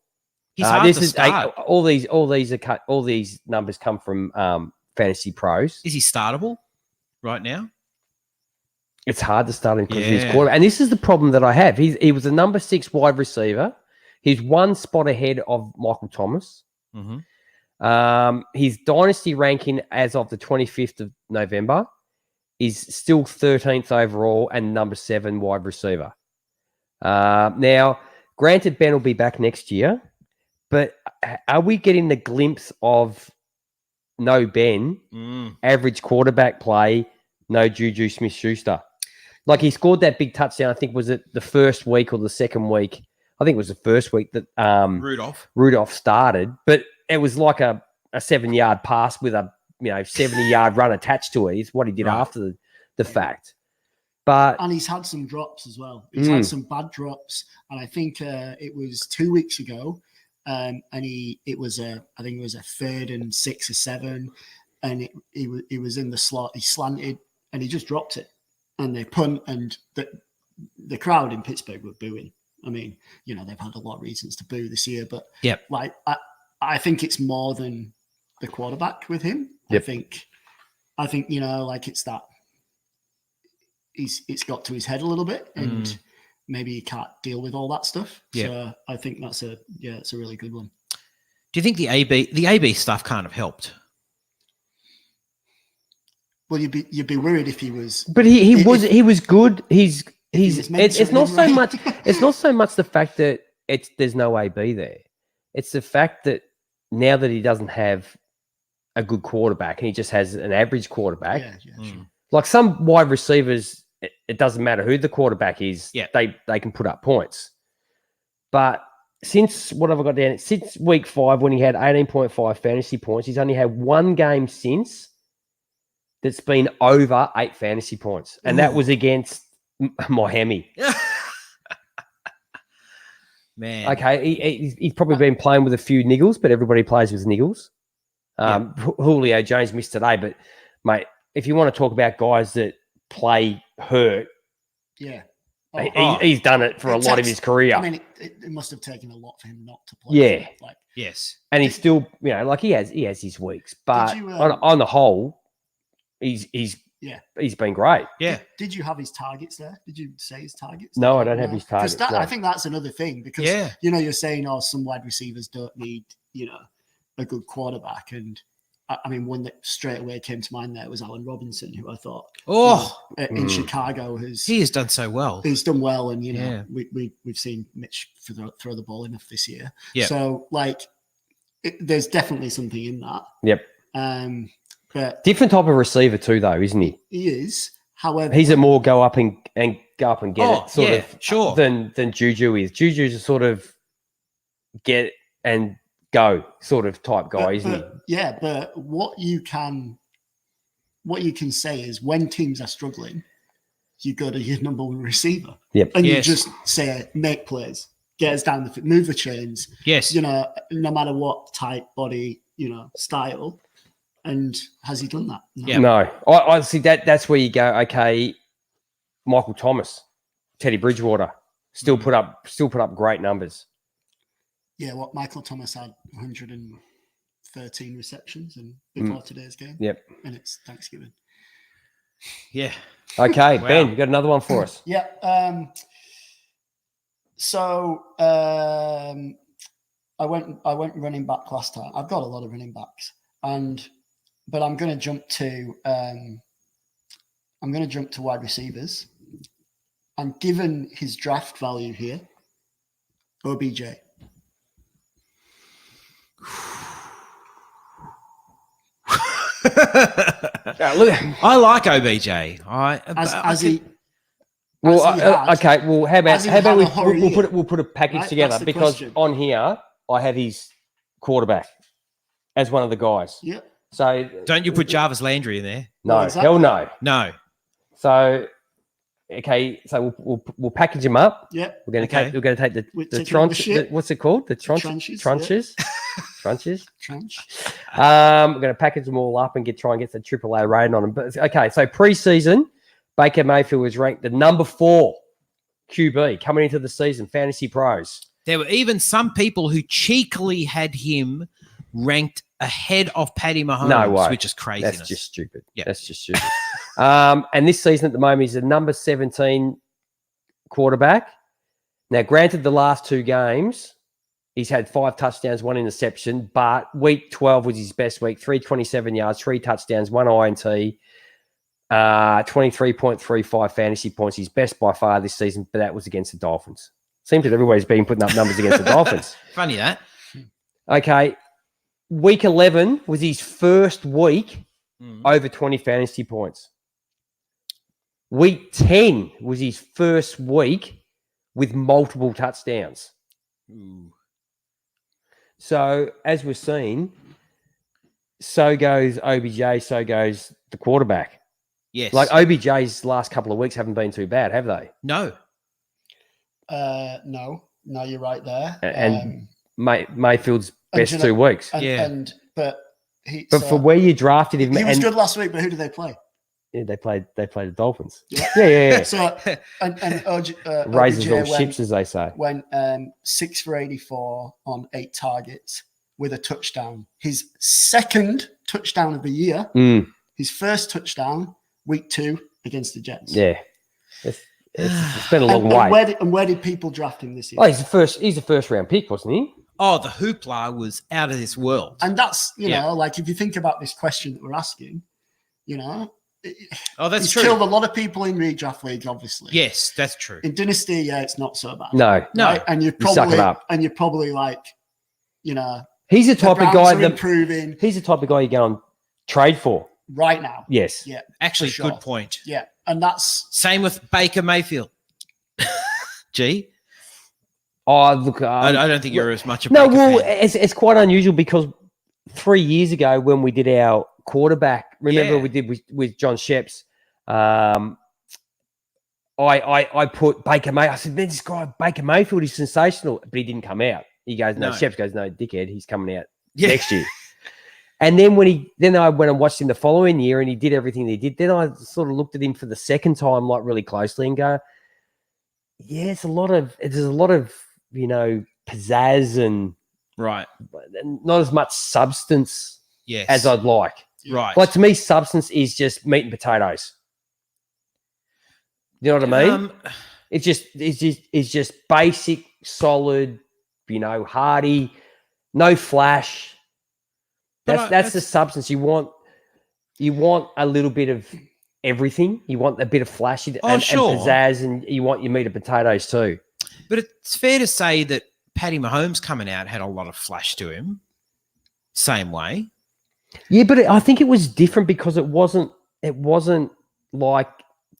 He's hard to start. All these numbers come from Fantasy Pros. Is he startable right now? It's hard to start him because he's quarterback. And this is the problem that I have. He was the number 6 wide receiver. He's one spot ahead of Michael Thomas. Mm-hmm. His dynasty ranking as of the 25th of November is still 13th overall and number 7 wide receiver. Now, granted, Ben will be back next year, but are we getting the glimpse of no Ben, average quarterback play, no Juju Smith-Schuster? Like he scored that big touchdown, I think was it the first week or the second week? I think it was the first week that Rudolph started, but it was like a 7-yard pass with a 70-yard run attached to it. Is what he did after the fact. And he's had some drops as well. He's had some bad drops, and I think it was 2 weeks ago, and it was a 3rd and 6 or 7, and he was in the slot. He slanted and he just dropped it, and they punt, and the crowd in Pittsburgh were booing. I mean, they've had a lot of reasons to boo this year, but I think it's more than the quarterback with him. Yep. I think like it's that it's got to his head a little bit, and maybe he can't deal with all that stuff. Yeah. So I think it's a really good one. Do you think the AB stuff can't have helped? Well, you'd be worried if he was. But he was good. was It's mentally not so right. much. It's not so much the fact that there's no AB there. It's the fact that now that he doesn't have a good quarterback and he just has an average quarterback, Sure. like some wide receivers, it doesn't matter who the quarterback is. Yeah. They can put up points. But since what have I got down? Since week 5 when he had 18.5 fantasy points, he's only had one game since that's been over 8 fantasy points, and that was against Miami. Man. Okay, he's probably been playing with a few niggles, but everybody plays with niggles. Julio Jones missed today, but mate, if you want to talk about guys that play hurt, Yeah. he's done it for a lot of his career. I mean, it must have taken a lot for him not to play. Yeah. Like, Yes. And he's still, like he has his weeks, but you, on the whole, he's been great. Yeah. Did you have his targets there? Did you say his targets? No, I don't have his 'Cause targets. No. I think that's another thing because Yeah. you're saying, some wide receivers don't need, a good quarterback. And I mean, one that straight away came to mind there was Allen Robinson, who I thought in Chicago he has done so well. he's done well. And, Yeah. we've seen Mitch throw the ball enough this year. Yeah. So there's definitely something in that. Yep. But Different type of receiver too, though, isn't he? he is, however, He's a more go up and get it sort of sure. than Juju is. Juju's a sort of get and go sort of type guy, isn't he? Yeah, but what you can say is when teams are struggling, you go to your number one receiver. Yep. And Yes. you just say, make plays, get us down the field, move the chains, Yes. no matter what type, body, style. And has he done that? No. Yeah. No, I see that's where you go. Okay, Michael Thomas, Teddy Bridgewater still put up great numbers. Yeah, what Michael Thomas had 113 receptions before today's game. Yep. And it's Thanksgiving. Yeah. Okay, Wow. Ben, you got another one for us? Yeah. I went running back last time. I've got a lot of running backs, but I'm going to jump to wide receivers. And given his draft value here, OBJ. I like OBJ. As he Well, As he had- okay. Well, how about as he had a we'll horror put a package Right, together that's the because question. on here I have his quarterback as one of the guys. Yeah. So Don't you put Jarvis Landry in there? no, Well, exactly. hell no. No. So okay, so we'll package them up. Yeah. We're going to Okay. take the We're the taking all the tranche. shit. What's it called? The Tranches, tranches. Tranches. Trench. We're going to package them all up and try and get the AAA rating on them. But okay, so preseason, Baker Mayfield was ranked the number 4 QB coming into the season. Fantasy Pros. There were even some people who cheekily had him ranked ahead of Patty Mahomes, No way. which is craziness. That's just stupid. Yeah. That's just stupid. And this season at the moment, he's the number 17 quarterback. Now, granted, the last 2 games, he's had 5 touchdowns, 1 interception, but week 12 was his best week. 327 yards, 3 touchdowns, 1 INT, 23.35 fantasy points. His best by far this season, but that was against the Dolphins. Seems that everybody's been putting up numbers against the Dolphins. Funny that. Okay. Week 11 was his first week over 20 fantasy points. Week 10 was his first week with multiple touchdowns. Ooh. So, as we're seeing, so goes OBJ, so goes the quarterback. Yes. Like OBJ's last couple of weeks haven't been too bad, have they? No. No, you're right there. And Mayfield's best you know- 2 weeks. But For where you drafted him, he was and good last week. But who did they play? yeah, they played the Dolphins. Yeah. Yeah. So and Raises OBJ all ships, as they say. went 6 for 84 on 8 targets with a touchdown. His second touchdown of the year. His first touchdown, week 2 against the Jets. Yeah. It's been a long And way. where did people draft him this year? Oh, he's a first round pick, wasn't he? Oh, the hoopla was out of this world. And that's, you Yeah. know, like if you think about this question that we're asking, you know, Oh, that's he's true. killed a lot of people in redraft leagues, obviously. Yes, that's true. In Dynasty, yeah, it's not so bad. No. No. Right? And you're You suck probably it up. like, you know, He's the the type of Browns guy are that improving he's the type of guy you go and trade for. right now. Yes. Yeah, Actually, for sure. good point. Yeah, and that's Same with Baker Mayfield. Gee, Oh, look. I don't think you're as much a No, Baker well, fan. it's quite unusual because 3 years ago when we did our quarterback, remember Yeah. we did with John Sheps. I put Baker Mayfield. I said, man, this guy Baker Mayfield is sensational, but he didn't come out. He goes, no. No. Sheps goes, no, dickhead, he's coming out Yeah. next year. And then then I went and watched him the following year, and he did everything he did. Then I sort of looked at him for the second time, like really closely, and go, yeah, there's a lot of you know, pizzazz and Right. not as much substance Yes. as I'd like. Right. Like to me, substance is just meat and potatoes. You know what I mean? It's just basic, solid, you know, hearty, no flash. But That's the substance you want. You want a little bit of everything. You want a bit of flash and sure. pizzazz, and you want your meat and potatoes too. But it's fair to say that Patty Mahomes coming out had a lot of flash to him. Same way. Yeah, but I think it was different because it wasn't like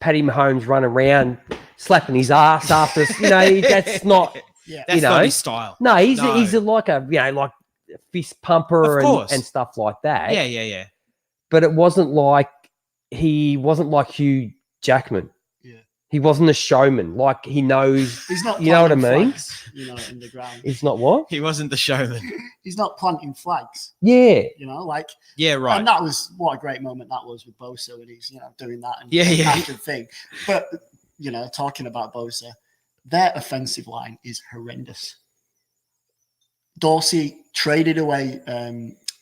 Patty Mahomes running around slapping his ass after. You know, that's not. yeah. That's You know, not his style. No, he's No. like a fist pumper Of course. and stuff like that. Yeah. But it wasn't like Hugh Jackman. Yeah. He wasn't a showman. Like he knows. He's not You know what I planting mean? flags, you know, in the ground. It's not what. He wasn't the showman. He's not planting flags, Yeah. you know, like Yeah, right. and that was what a great moment that was with Bosa when he's, you know, doing that and Yeah. that good thing. But you know, talking about Bosa, their offensive line is horrendous. Dorsey traded away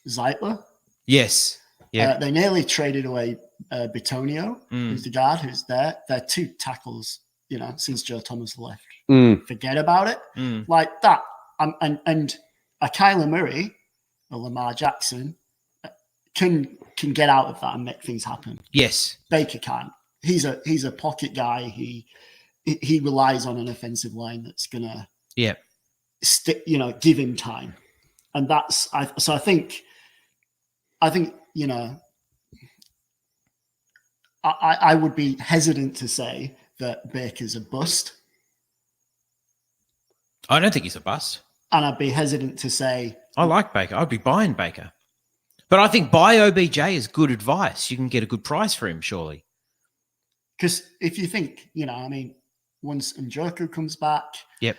Zeitler. Yes. Yeah. They nearly traded away Bitonio, Mm. who's the guard who's there. They're 2 tackles, you know, since Joe Thomas left. Mm. Forget about it. Mm. Like that. And a Kyler Murray, a Lamar Jackson can get out of that and make things happen. Yes. Baker can't. He's a pocket guy. He relies on an offensive line that's gonna Yeah. stick, you know, give him time. And that's so I think you know, I would be hesitant to say that Baker's a bust, I don't think he's a bust. and I'd be hesitant to say I like Baker. I'd be buying Baker. But I think buy OBJ is good advice. You can get a good price for him, surely. because if you think, you know, I mean, once Njoku comes back, Yep.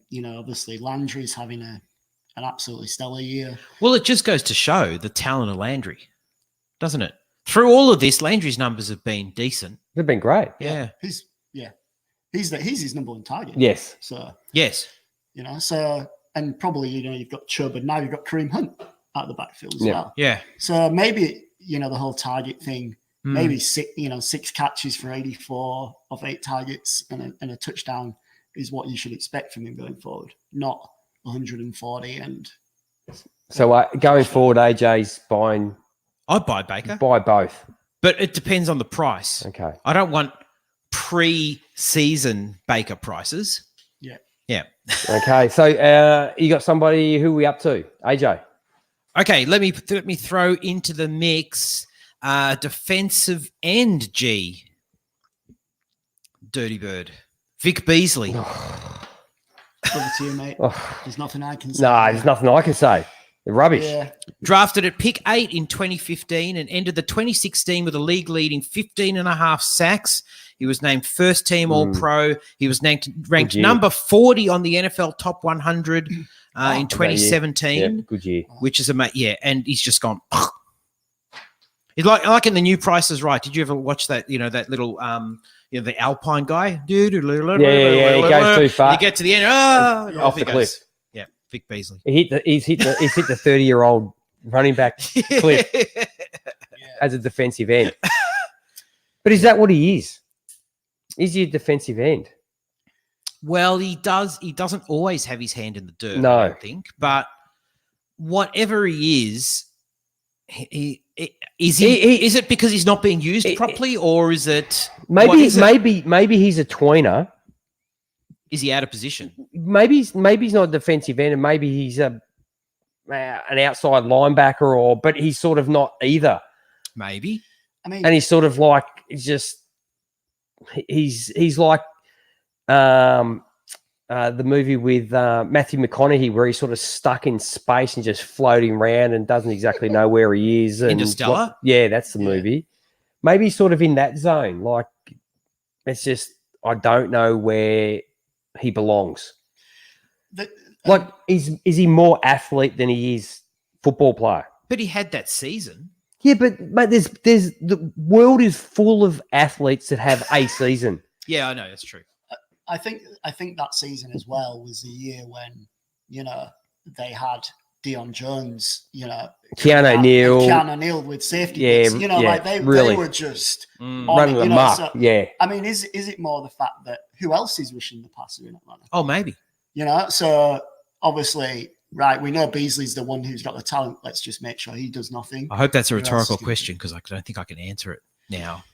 you know, obviously Landry's having an absolutely stellar year. Well, it just goes to show the talent of Landry, doesn't it? Through all of this, Landry's numbers have been decent. They've been great. Yeah. He's his number one target. Yes. So Yes. you know, and probably, you know, you've got Chubb, and now you've got Kareem Hunt out the backfield as Yeah. well. Yeah. So maybe, you know, the whole target thing, Mm. maybe 6 catches for 84 of 8 targets and a touchdown is what you should expect from him going forward, not 140. And So going forward, AJ's buying I'd buy Baker, buy both. but it depends on the price. Okay. I don't want pre-season Baker prices. Yeah. Yeah. Okay. So you got somebody who we up to? AJ. Okay, let me throw into the mix defensive end G. Dirty Bird. Vic Beasley. over to you, mate. Oh, There's nothing I can say. no, there's nothing I can say. They're rubbish. Yeah. Drafted at pick 8 in 2015 and ended the 2016 with a league-leading 15 and a half sacks. He was named first team All-Pro. He was ranked Good year. number 40 on the NFL Top 100 in That year. 2017, Yeah, good year. which is yeah, and he's just gone. He's like in the new Price is Right. Did you ever watch that? You know that little the Alpine guy. Yeah, he goes too far. You get to the end. Off he the goes. cliff. Yeah. Vic Beasley. He's hit the 30-year-old running back clip as a defensive end. But is that what he is? Is he a defensive end? Well, he doesn't always have his hand in the dirt, No. I don't think. But whatever he is, is it because he's not being used properly, or is it Maybe what is it? maybe he's a tweener. Is he out of position? Maybe he's not a defensive end, and maybe he's an outside linebacker, but he's sort of not either. Maybe. I mean, And he's sort of like he's like the movie with Matthew McConaughey, where he's sort of stuck in space and just floating around and doesn't exactly know where he is. And Interstellar? Yeah, that's the movie. Maybe he's sort of in that zone. Like, it's just, I don't know where he belongs. Like, is he more athlete than he is football player? But he had that season. Yeah, but there's the world is full of athletes that have a season. Yeah, I know, that's true. I think that season as well was the year when, they had Deion Jones, Keanu O'Neal with safety. Yeah, bits, they were just on running it, them up. so, yeah. I mean, is it more the fact that who else is rushing the passer in Atlanta? Oh, maybe. So obviously, right, we know Beasley's the one who's got the talent. Let's just make sure he does nothing. I hope that's a Who else rhetorical is doing question, because I don't think I can answer it now.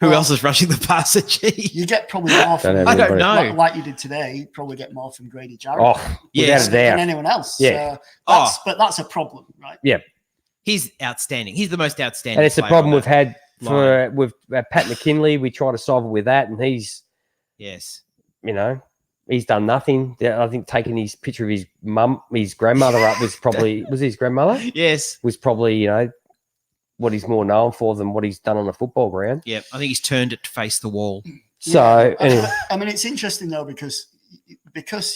Who else is rushing the passer? Gee. You get probably more from Don't I don't know. like you did today. You probably get more from Grady Jarrett Oh, Yes. without a than doubt. anyone else. Yeah. But that's a problem, right? He's outstanding. He's the most outstanding. And it's a player problem on we've that had with Pat McKinley. We try to solve it with that, and he's, Yes. he's done nothing. I think taking his picture of his grandmother up was his grandmother? Yes. Was probably, what he's more known for than what he's done on the football ground. Yeah. I think he's turned it to face the wall. So, anyway. I mean, it's interesting though because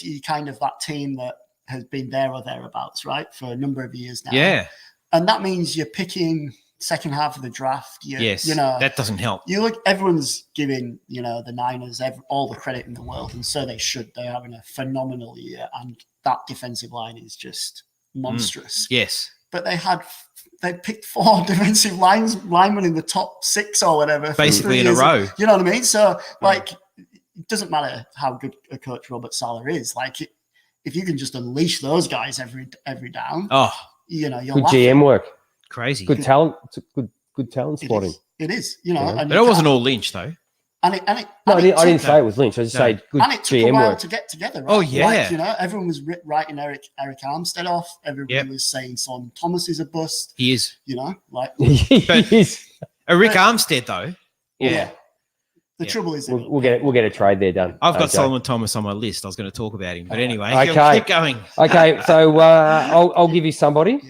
you kind of that team that has been there or thereabouts, right, for a number of years now. Yeah. And that means you're picking second half of the draft. Yes. That doesn't help. You look, everyone's giving the Niners all the credit in the world, and so they should. They're having a phenomenal year, and that defensive line is just monstrous. Yes. But they picked 4 defensive linemen in the top 6 or whatever, Basically in a row. You know what I mean? So it doesn't matter how good a coach Robert Saleh is. Like, if you can just unleash those guys every down, Oh, you're Good laughing. GM work. crazy. Good talent. Good talent It spotting. is. It is. But it wasn't all Lynch, though. And it No, I didn't took- say it was Lynch. I just No. say good And it took a GM while work. to get together. Right? Oh, yeah. Everyone was writing Eric Armstead off. Everybody was saying Solomon Thomas is a bust. He is. Yes. Rick Armstead, though. Yeah. The Yeah. trouble is, We'll get a trade there done. I've got Okay. Solomon Thomas on my list. I was going to talk about him. But anyway, Okay. keep going. Okay, so I'll give you somebody.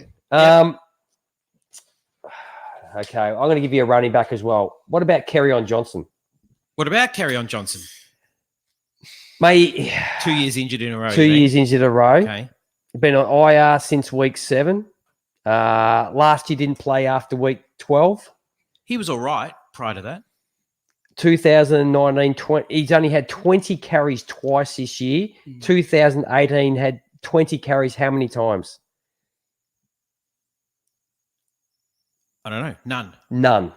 Okay, I'm going to give you a running back as well. What about Kerryon Johnson? What about Kerryon Johnson? Mate, 2 years injured in a row. 2 years into the row. Okay. Been on IR since week 7. Last year didn't play after week 12. He was all right prior to that. 2019, he's only had 20 carries twice this year. 2018 had 20 carries how many times? I don't know. None. None.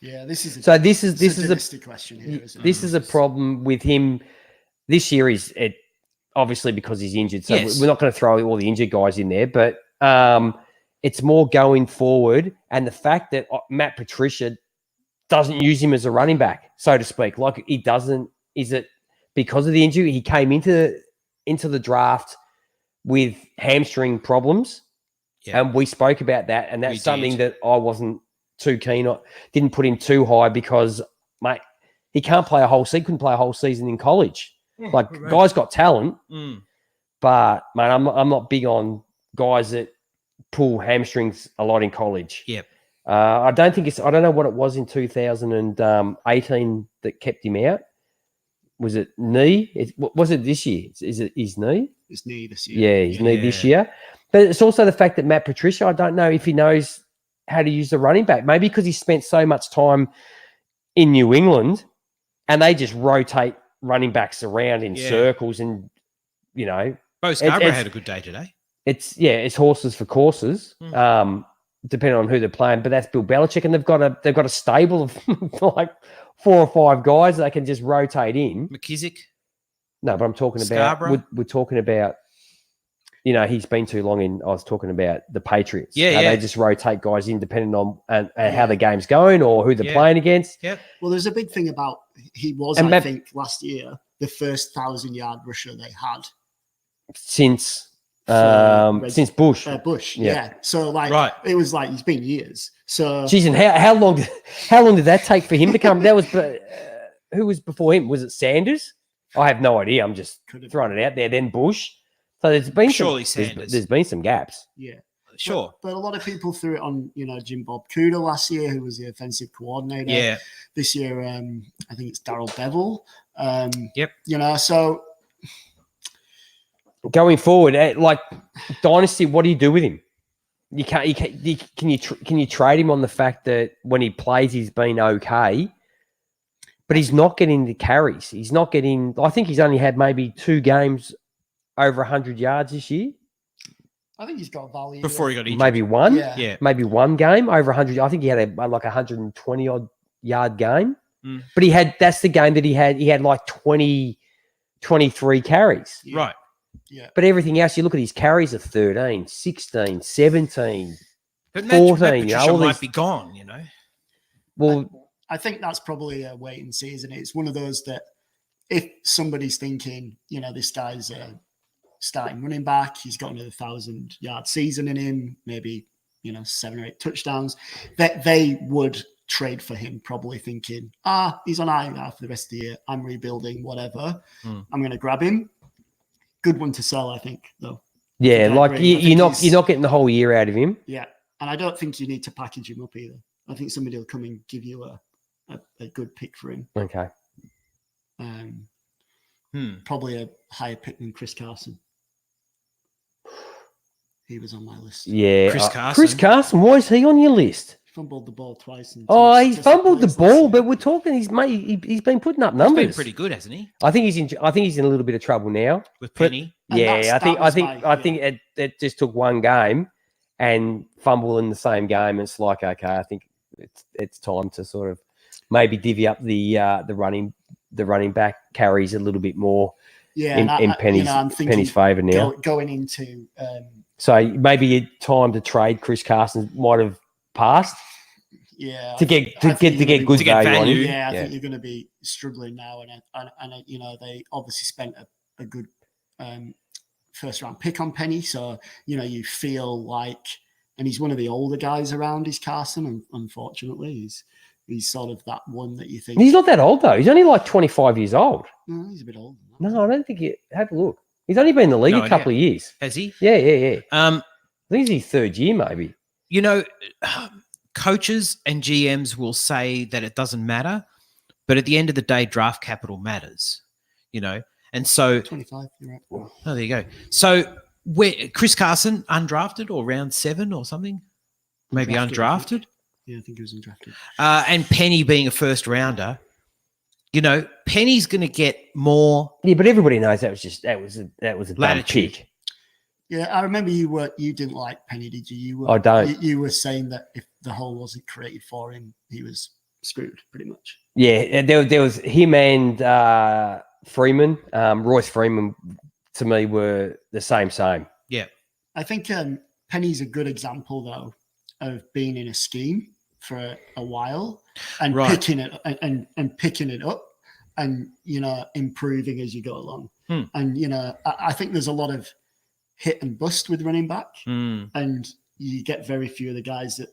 Yeah, this is So this is dynasty question here, isn't it? this is a problem with him this year. Is it obviously because he's injured? So Yes. we're not going to throw all the injured guys in there, but it's more going forward, and the fact that Matt Patricia doesn't use him as a running back, so to speak. Like he doesn't. Is it because of the injury? He came into the draft with hamstring problems, and we spoke about that, and that's something that I wasn't too keen on. Didn't put him too high because, mate, he can't play a whole season. Couldn't play a whole season in college. Like guys got talent, but mate, I'm not big on guys that pull hamstrings a lot in college. Yep. I don't know what it was in 2018 that kept him out. Was it knee? Was it this year? Is it his knee? His knee this year. Yeah, his knee this year. But it's also the fact that Matt Patricia, I don't know if he knows how to use the running back. Maybe because he spent so much time in New England and they just rotate running backs around in circles and, Bo Scarborough had a good day today. It's horses for courses. Depending on who they're playing, but that's Bill Belichick, and they've got a stable of like 4 or 5 guys that they can just rotate in. McKissick. No, but I'm talking Scarborough? about we're talking about. He's been too long in. I was talking about the Patriots. Yeah, How yeah. They just rotate guys in depending on and how the game's going or who they're playing against. Yep. Well, there's a big thing about he was, And I think, last year the first 1,000-yard rusher they had Since For since Bush. Bush. Yeah. Yeah. So like, Right. it was like it's been years. So Jeez, and how long did that take for him to come? That was who was before him? Was it Sanders? I have no idea. I'm just could have throwing it out there. Then Bush. So there's been Surely some, there's- Sanders. there's been some gaps. yeah. Sure. But a lot of people threw it on, Jim Bob Cooter last year, who was the offensive coordinator. Yeah. This year, I think it's Darryl Bevel. Yep. So Going forward, like Dynasty, what do you do with him? Can you trade him on the fact that when he plays, he's been okay, but he's not getting the carries. He's not getting. I think he's only had maybe 2 games over 100 yards this year. I think he's got value. Before he got injured. Maybe one. Yeah. Yeah. Maybe one game over 100. I think he had like 120 odd yard game, Mm. but that's the game that he had like 23 carries. Yeah. Right. Yeah. But everything else, you look at his carries are 13, 16, 17. But 14, Matt you know, Patricia all might these- be gone, Well, I think that's probably a wait and see, isn't it? It's one of those that if somebody's thinking, this guy's a starting running back, he's got another 1,000-yard season in him, maybe 7 or 8 touchdowns, that they would trade for him, probably thinking, he's on IR for the rest of the year. I'm rebuilding, whatever. Hmm. I'm going to grab him. Good one to sell, I think, though. yeah, I like agree. I you're think not getting the whole year out of him. Yeah, and I don't think you need to package him up either. I think somebody will come and give you a good pick for him. Okay. Probably a higher pick than Chris Carson. He was on my list. Yeah. Chris Carson. Why is he on your list? Fumbled the ball twice. And He's fumbled the ball, but we're talking. He's been putting up He's numbers. been pretty good, hasn't he? I think he's in a little bit of trouble now. With But- Penny. And Yeah, I that think it just took one game and fumble in the same game. It's like, okay, I think it's time to sort of maybe divvy up the running back carries a little bit more in Penny's favour now. going into So maybe time to trade Chris Carson might have passed to get good value on him. Yeah, I think you're going to be struggling now, and they obviously spent a good first round pick on Penny, so you feel like, and he's one of the older guys around. He's Carson, and unfortunately, he's sort of that one that you think He's not that old though. He's only like 25 years old. no, he's a bit older. No, I don't think you have a look. He's only been in the league No a couple of years. Has he? Yeah. Um, I think it's his 3rd year, maybe. Coaches and GMs will say that it doesn't matter, but at the end of the day, draft capital matters, And so, 25. You're right. oh, there you go. So, Chris Carson, undrafted or round 7 or something? Maybe Undrafted, I undrafted. think. Yeah, I think he was undrafted. And Penny being a first rounder, Penny's going to get more. Yeah, but everybody knows that was a dumb Latitude. pick. Yeah, I remember you didn't like Penny, did you? I don't. You were saying that if the hole wasn't created for him, he was screwed, pretty much. Yeah, there was him and Freeman. Royce Freeman, to me, were the same. Yeah. I think Penny's a good example, though, of being in a scheme for a while and Right. picking it and picking it up and improving as you go along. And I think there's a lot of hit and bust with running back, and you get very few of the guys that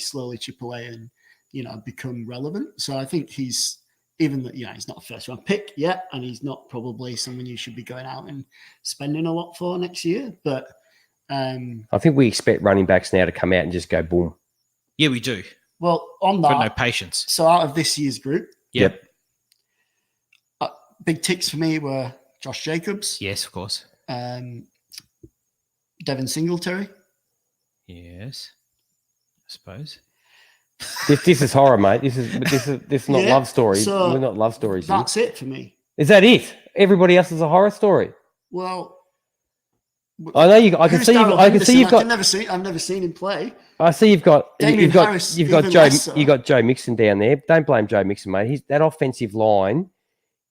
slowly chip away and become relevant. So I think he's he's not a first round pick yet, and he's not probably someone you should be going out and spending a lot for next year. But I think we expect running backs now to come out and just go boom. Yeah, we do. well, on Got no that, patience. so out of this year's group, Yep. big ticks for me were Josh Jacobs, Yes, of course. Devin Singletary. Yes. I suppose. This is horror, mate. This is not Yeah, love stories. so We're not love stories. Here. That's it for me. Is that it? Everybody else is a horror story. Well, I know you. I can Who's see. Darrell I can see you've Henderson? got. I've never seen him play. I see you've got. Damien You've got. Harris, You've got even Joe. less so. You got Joe Mixon down there. Don't blame Joe Mixon, mate. That offensive line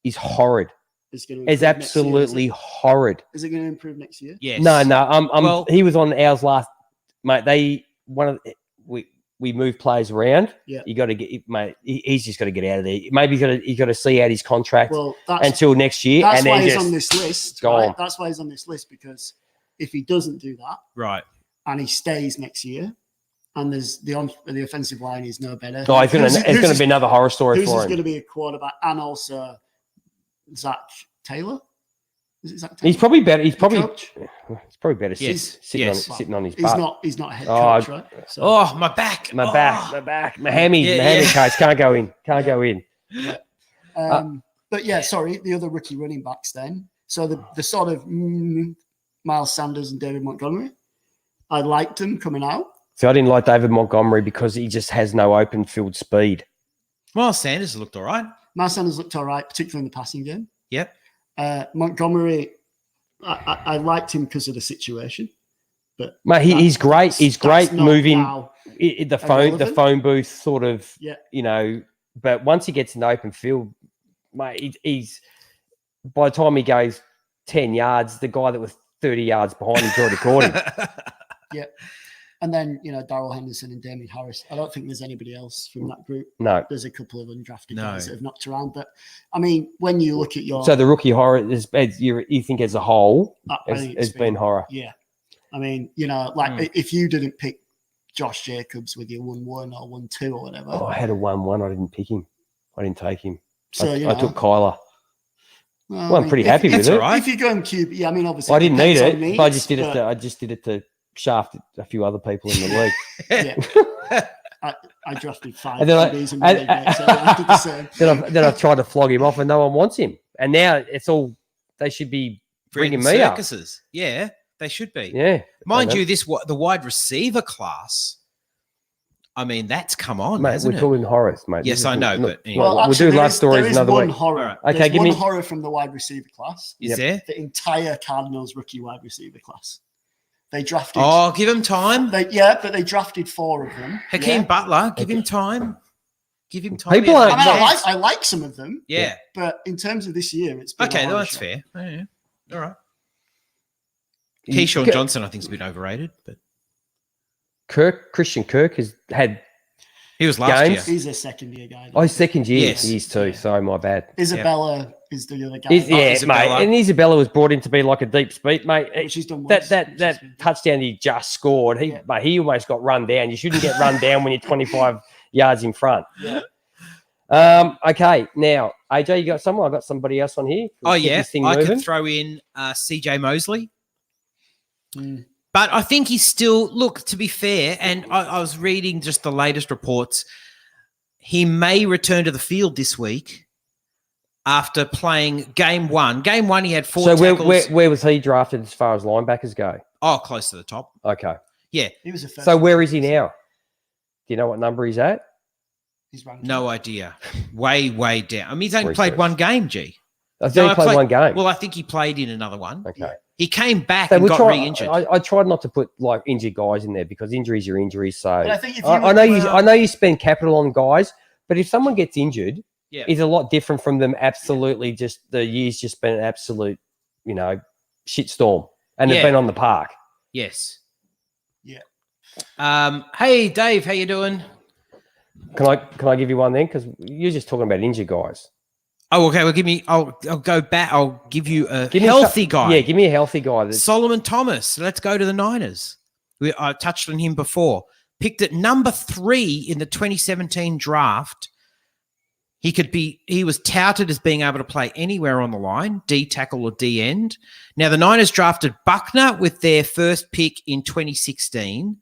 is horrid. It's going It's absolutely horrid. Is it going to improve next year? Yes. No. Well- he was on ours last, mate. We move players around. Yeah. You got to get, mate. He's just got to get out of there. Maybe he's got to see out his contract Well, that's until next year, that's and why then he's just on this list. go Right? on. That's why he's on this list, because if he doesn't do that Right. and he stays next year, and there's the offensive line is no better. Oh, it's going to be another horror story Who's for going him. to be a quarterback, and also Zach Taylor? Is it Zach Taylor? He's probably better. He's The probably coach? better Yes. sitting Yes. sitting on his He's butt. not. He's not a head Oh, coach, right? So, Oh, my back. My Oh. back, my hammy, Yeah, my hammy yeah. coach can't go in. Can't go in. but yeah, sorry, the other rookie running backs then. So the sort of Miles Sanders and David Montgomery, I liked them coming out. So I didn't like David Montgomery because he just has no open field speed. Well, Sanders looked all right. Miles Sanders looked all right, particularly in the passing game. Yep. Montgomery, I liked him because of the situation. But Mate, he's great. that's- He's that's great not moving now the irrelevant. phone booth sort of. Yeah. You know, but once he gets in the open field, mate, he's by the time he goes 10 yards, the guy that was 30 yards behind him's already caught him. And then, Darrell Henderson and Damien Harris. I don't think there's anybody else from that group. No. There's a couple of undrafted No. guys that have knocked around. But, I mean, when you look at your... So the rookie horror is you think as a whole I think has it's been horror. Yeah. I mean, if you didn't pick Josh Jacobs with your 1-1 or 1-2 or whatever. Oh, I had a 1-1. I didn't pick him. I didn't take him. So, I took Kyler. Well, I'm pretty happy with it's it. all right. If you go in QB, yeah, I mean, obviously, I didn't need depends it, on needs, but I just did it. but, I just did it to shaft a few other people in the league. yeah. I drafted 5 And then I- QBs in my league, mate, so I did the same. then I tried to flog him off, and no one wants him. And now it's all they should be bringing me up. circuses. Yeah, they should be. Yeah, Mind I know. you, the wide receiver class, I mean, that's come on, mate. hasn't We're it? talking horrors, mate. Yes, This I is know, not- but anyway. Well, we'll actually, do there last is stories one another week. horror. All right. Okay, There's give one me- horror from the wide receiver class. Is Yep. there? The entire Cardinals rookie wide receiver class. They drafted. Oh, give him time. But they drafted 4 of them. Hakeem yeah. Butler, give him time. Give him time. People Yeah, aren't- I mean, chance. I like some of them. Yeah. But in terms of this year, it's been a Okay, horror that's show. fair. Yeah. All right. You- Keyshawn Johnson, I think, has been overrated, but Christian Kirk has had. he was last Games? year. He's a second year guy. Oh, his second year. Yes. He is too. So my bad. Isabella is the other guy. Yeah, Isabella. mate. And Isabella was brought in to be like a deep speed, mate. Which he's done worse, That which is good. touchdown he just scored, Yeah. he almost got run down. You shouldn't get run down when you're 25 yards in front. Yeah. Okay, now AJ, you got someone? I got somebody else on here. Oh, Let's get yeah. this thing I moving. could throw in CJ Mosley. Mm. But I think he's still, look, to be fair, and I was reading just the latest reports, he may return to the field this week after playing game one. Game one, he had 4 So tackles. where was he drafted as far as linebackers go? Oh, close to the top. Okay, He was a first. so where is he now? Do you know what number he's at? He's ranked. No idea. Way, way down. I mean, he's only played Research. one game, G. I think No, he played one game. Well, I think he played in another one. Okay. He came back So and we'll got try, re-injured. I tried not to put like injured guys in there because injuries are injuries. So But I think if you I know look I know you spend capital on guys, but if someone gets injured, Yeah. it's a lot different from them absolutely just the year's just been an absolute, shitstorm. And they've Yeah. been on the park. Yes. Yeah. Hey, Dave, how you doing? Can I give you one then? Because you're just talking about injured guys. Oh, okay. Well, I'll go back. I'll give you a Give me healthy guy. Yeah, give me a healthy guy. That's, Solomon Thomas. Let's go to the Niners. I touched on him before. Picked at number 3 in the 2017 draft. He was touted as being able to play anywhere on the line, D tackle or D end. Now, the Niners drafted Buckner with their first pick in 2016.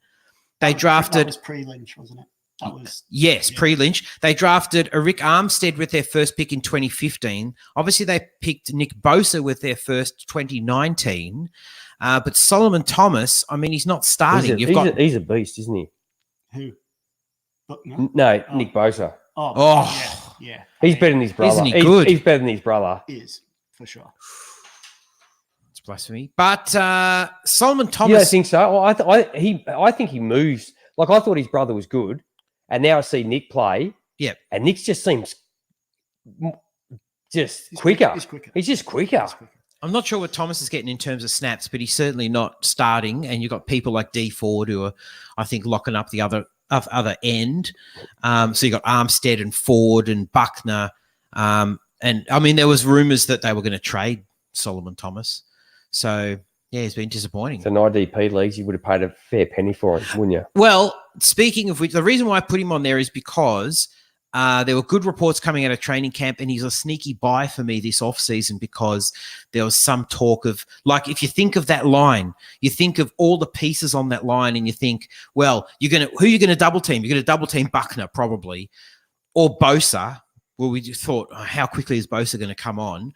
They That drafted was pre-Lynch, wasn't it? That was Yes, Yeah. pre-Lynch. They drafted Rick Armstead with their first pick in 2015. Obviously, they picked Nick Bosa with their first 2019. But Solomon Thomas, I mean, he's not starting. he's a beast, isn't he? who? Buckner? No, Oh. Nick Bosa. Oh. yeah. He's better than his brother. Isn't he good? He's better than his brother. He is for sure. blasphemy. But Solomon You don't Thomas, think so? Well, I think he moves. Like I thought his brother was good, and now I see Nick play. Yep. And Nick just seems just He's quicker. He's quicker. He's just quicker. He's quicker. I'm not sure what Thomas is getting in terms of snaps, but he's certainly not starting. And you've got people like D Ford who are, I think, locking up the other end. So you got Armstead and Ford and Buckner. And I mean, there was rumors that they were going to trade Solomon Thomas. So yeah, he's been disappointing. So in IDP leagues, you would have paid a fair penny for him, wouldn't you? Well, speaking of which, the reason why I put him on there is because there were good reports coming out of training camp, and he's a sneaky buy for me this offseason because there was some talk of, like, if you think of that line, you think of all the pieces on that line and you think, well, who are you going to double team? You're going to double team Buckner probably, or Bosa. Well, we just thought, how quickly is Bosa going to come on?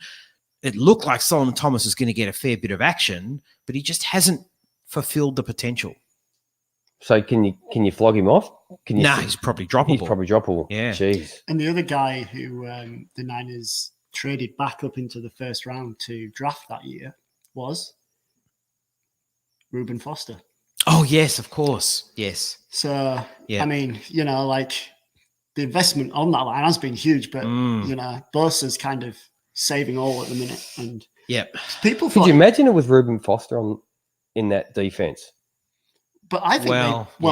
It looked like Solomon Thomas was going to get a fair bit of action, but he just hasn't fulfilled the potential. So can you flog him off? He's probably droppable. He's probably droppable. Yeah. Jeez. And the other guy who the Niners traded back up into the first round to draft that year was Reuben Foster. Oh, yes, of course. Yes. So, Yeah. I mean, like the investment on that line has been huge, but, Bosa's kind of saving all at the minute. And Yep. people Could thought, you imagine it with Reuben Foster in that defense? but I think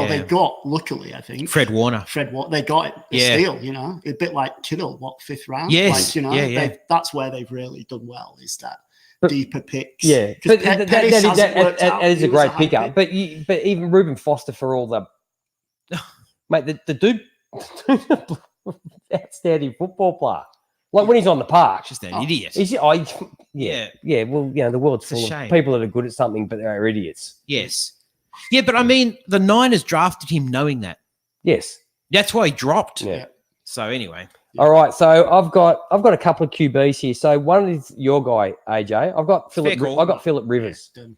they got, luckily, I think, Fred Warner. they got it a Yeah. steal, a bit like Kittle, 5th round? Yes. That's where they've really done well, is that But- deeper picks. Yeah, 'Cause but Pettis hasn't worked out. that is He a was great high pickup. pick. But even Reuben Foster for all the mate, the dude, outstanding football player. Like when he's on the park, Just an idiot. yeah. Well, the world's It's a full of shame. people that are good at something, but they're idiots. Yes. Yeah, but I mean, the Niners drafted him knowing that. Yes. That's why he dropped. Yeah. So anyway. All right. So I've got a couple of QBs here. So one is your guy, AJ. I've got Philip. call. I got Philip Rivers. Done.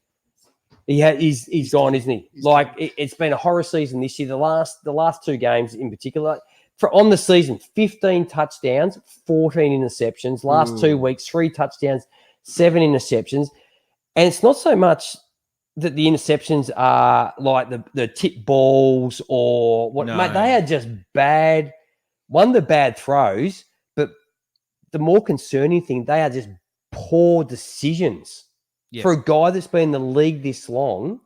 He's gone, isn't he? He's Like gone. it's been a horror season this year. The last 2 games in particular, on the season, 15 touchdowns, 14 interceptions. Last 2 weeks, 3 touchdowns, 7 interceptions, and it's not so much that the interceptions are like the tip balls or what. No. Mate, they are just bad. One, the bad throws, but the more concerning thing, they are just poor decisions. Yeah. For a guy that's been in the league this long,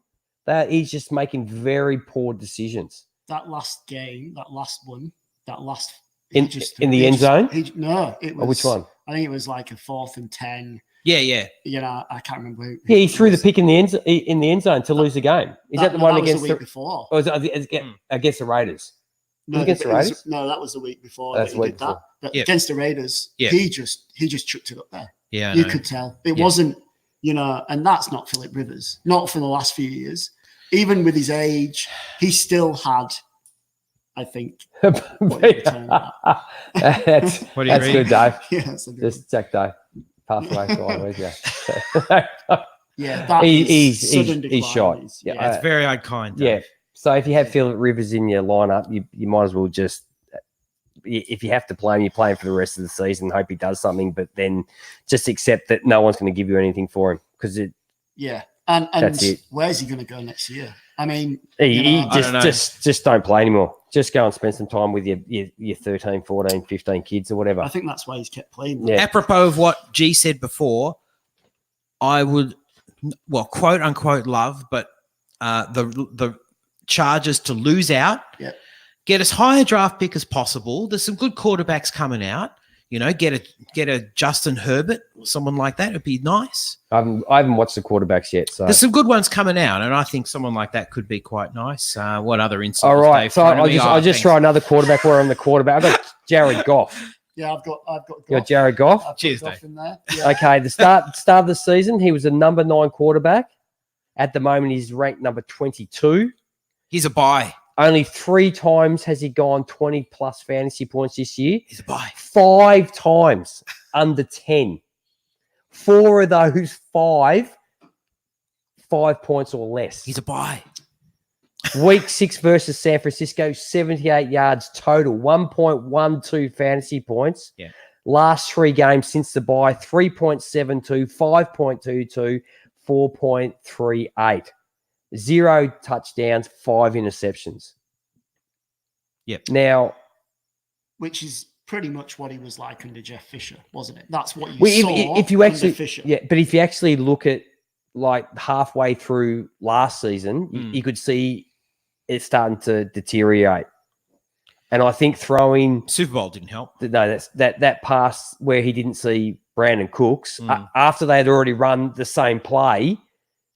he's just making very poor decisions. That last game, In the end zone? No, it was. Oh, which one? I think it was like a 4th and 10. Yeah. I can't remember who. Yeah, he threw the it pick in the end zone to lose the game. Is that the one was against the week before? Or was it against the Raiders? No, against the Raiders? No, that was the week before. That's That the he week did that. But Yeah. against the Raiders, Yeah. he just chucked it up there. Yeah. I You know. could tell it Yeah. wasn't, and that's not Philip Rivers. Not for the last few years. Even with his age, he still had, I think. What you return that's What do you read? good, Dave. Yeah, that's a good Just check, Dave. Passed away 5 weeks ago. one. Yeah, that He's sudden decline shot. is- Yeah, That's very unkind. Yeah. Dave. So if you have Philip Rivers in your lineup, you might as well just, if you have to play him, you play him for the rest of the season. Hope he does something, but then just accept that no one's going to give you anything for him because Yeah, and That's it. where's he going to go next year? I mean, he I don't know. just don't play anymore. Just go and spend some time with your 13, 14, 15 kids or whatever. I think that's why he's kept playing. Yeah. Apropos of what G said before, I would, quote unquote, love, but the Chargers to lose out, get as high a draft pick as possible. There's some good quarterbacks coming out. Get a Justin Herbert or someone like that. It'd be nice. I haven't watched the quarterbacks yet. So There's some good ones coming out, and I think someone like that could be quite nice. What other insights? all right. Dave, So thrown at me? I'll just Thanks. try another quarterback. We're on the quarterback. I've got Jared Goff. Yeah, I've got You got Jared Goff. I've got Cheers, Goff Dave. in there. Yeah. Okay, the start of the season, he was a number 9 quarterback. At the moment, he's ranked number 22. He's a buy. Only 3 times has he gone 20 plus fantasy points this year. He's a buy. 5 times under 10. 4 of those 5 points or less. He's a buy. Week 6 versus San Francisco, 78 yards total, 1.12 fantasy points. Yeah. Last 3 games since the bye, 3.72, 5.22, 4.38. 0 touchdowns, 5 interceptions. Yep. Now, which is pretty much what he was like under Jeff Fisher, wasn't it? That's what you well, saw if you actually, under Fisher. yeah, but if you actually look at like halfway through last season, Mm. you could see it starting to deteriorate. And I think throwing Super Bowl didn't help. that pass where he didn't see Brandon Cooks Mm. after they had already run the same play,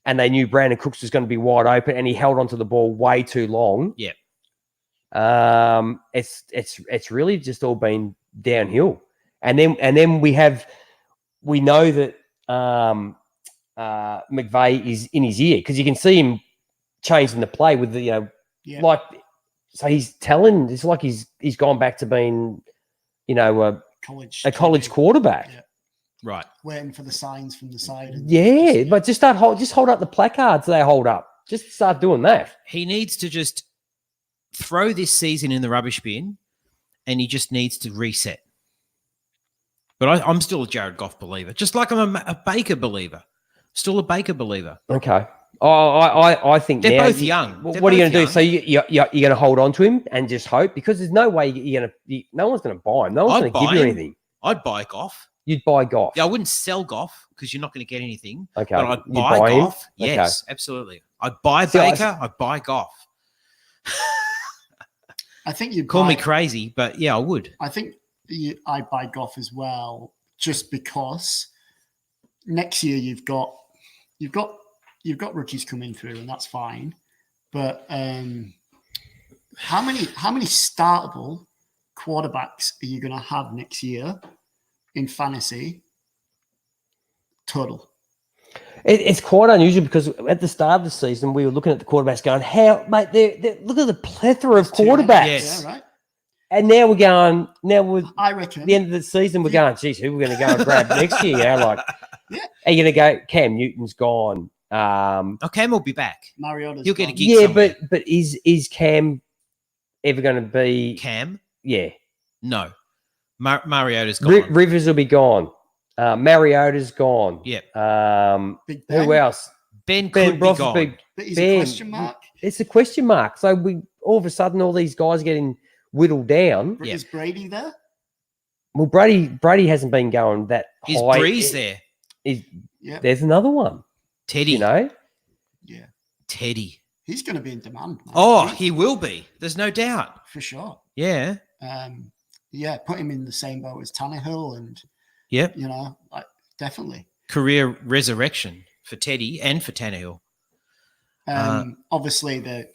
and they knew Brandon Cooks was going to be wide open, and he held onto the ball way too long. Yeah. It's really just all been downhill, and then we know that McVay is in his ear because you can see him changing the play with the Yeah. like, so he's telling it's like he's gone back to being a college college QB, quarterback. Yeah. Right. waiting for the signs from the side. And Yeah, but just hold up the placards they hold up. Just start doing that. He needs to just throw this season in the rubbish bin, and he just needs to reset. But I'm still a Jared Goff believer, just like I'm a Baker believer. Still a Baker believer. Okay. I think They're now both young. What They're are you both going to do? young. So you're going to hold on to him and just hope, because there's no way no one's going to buy him. No one's I'd going to give buy you him. anything. I'd buy Goff. You'd buy Goff. Yeah, I wouldn't sell Goff because you're not going to get anything. Okay. But I'd You'd buy him? Goff. Yes, absolutely. I'd buy See, Baker. I'd buy Goff. I think you Call me crazy, but yeah, I would. I think I'd buy Goff as well, just because next year you've got rookies coming through, and that's fine. But how many startable quarterbacks are you going to have next year in fantasy total? It's quite unusual because at the start of the season we were looking at the quarterbacks going, "How, mate? Look at the plethora of quarterbacks." Yes. Yeah, right. And now we're going. Now we're I reckon the end of the season. We're going, "Geez, who are we going to go and grab next year?" Like, Yeah. are you going to go? Cam Newton's gone. Cam will be back. Mariota's He'll get a gone. gig Yeah, somewhere. but is Cam ever going to be? Cam? Yeah, No. Mariota's gone. Rivers will be gone. Mariota's gone. Yep. Big Ben, Who else? Ben Ben could be gone. Roethlisberger. but he's Ben, a question mark. It's a question mark. So we all of a sudden all these guys getting whittled down. Yeah. Is Brady there? Well, Brady hasn't been going that Is high. Breeze there? Yeah. There's another one. Teddy. You know, Yeah. Teddy. He's going to be in demand. Man. Oh, he will be. There's no doubt. For sure. Yeah. Yeah, put him in the same boat as Tannehill, and Yep. like, definitely. Career resurrection for Teddy and for Tannehill. Obviously, the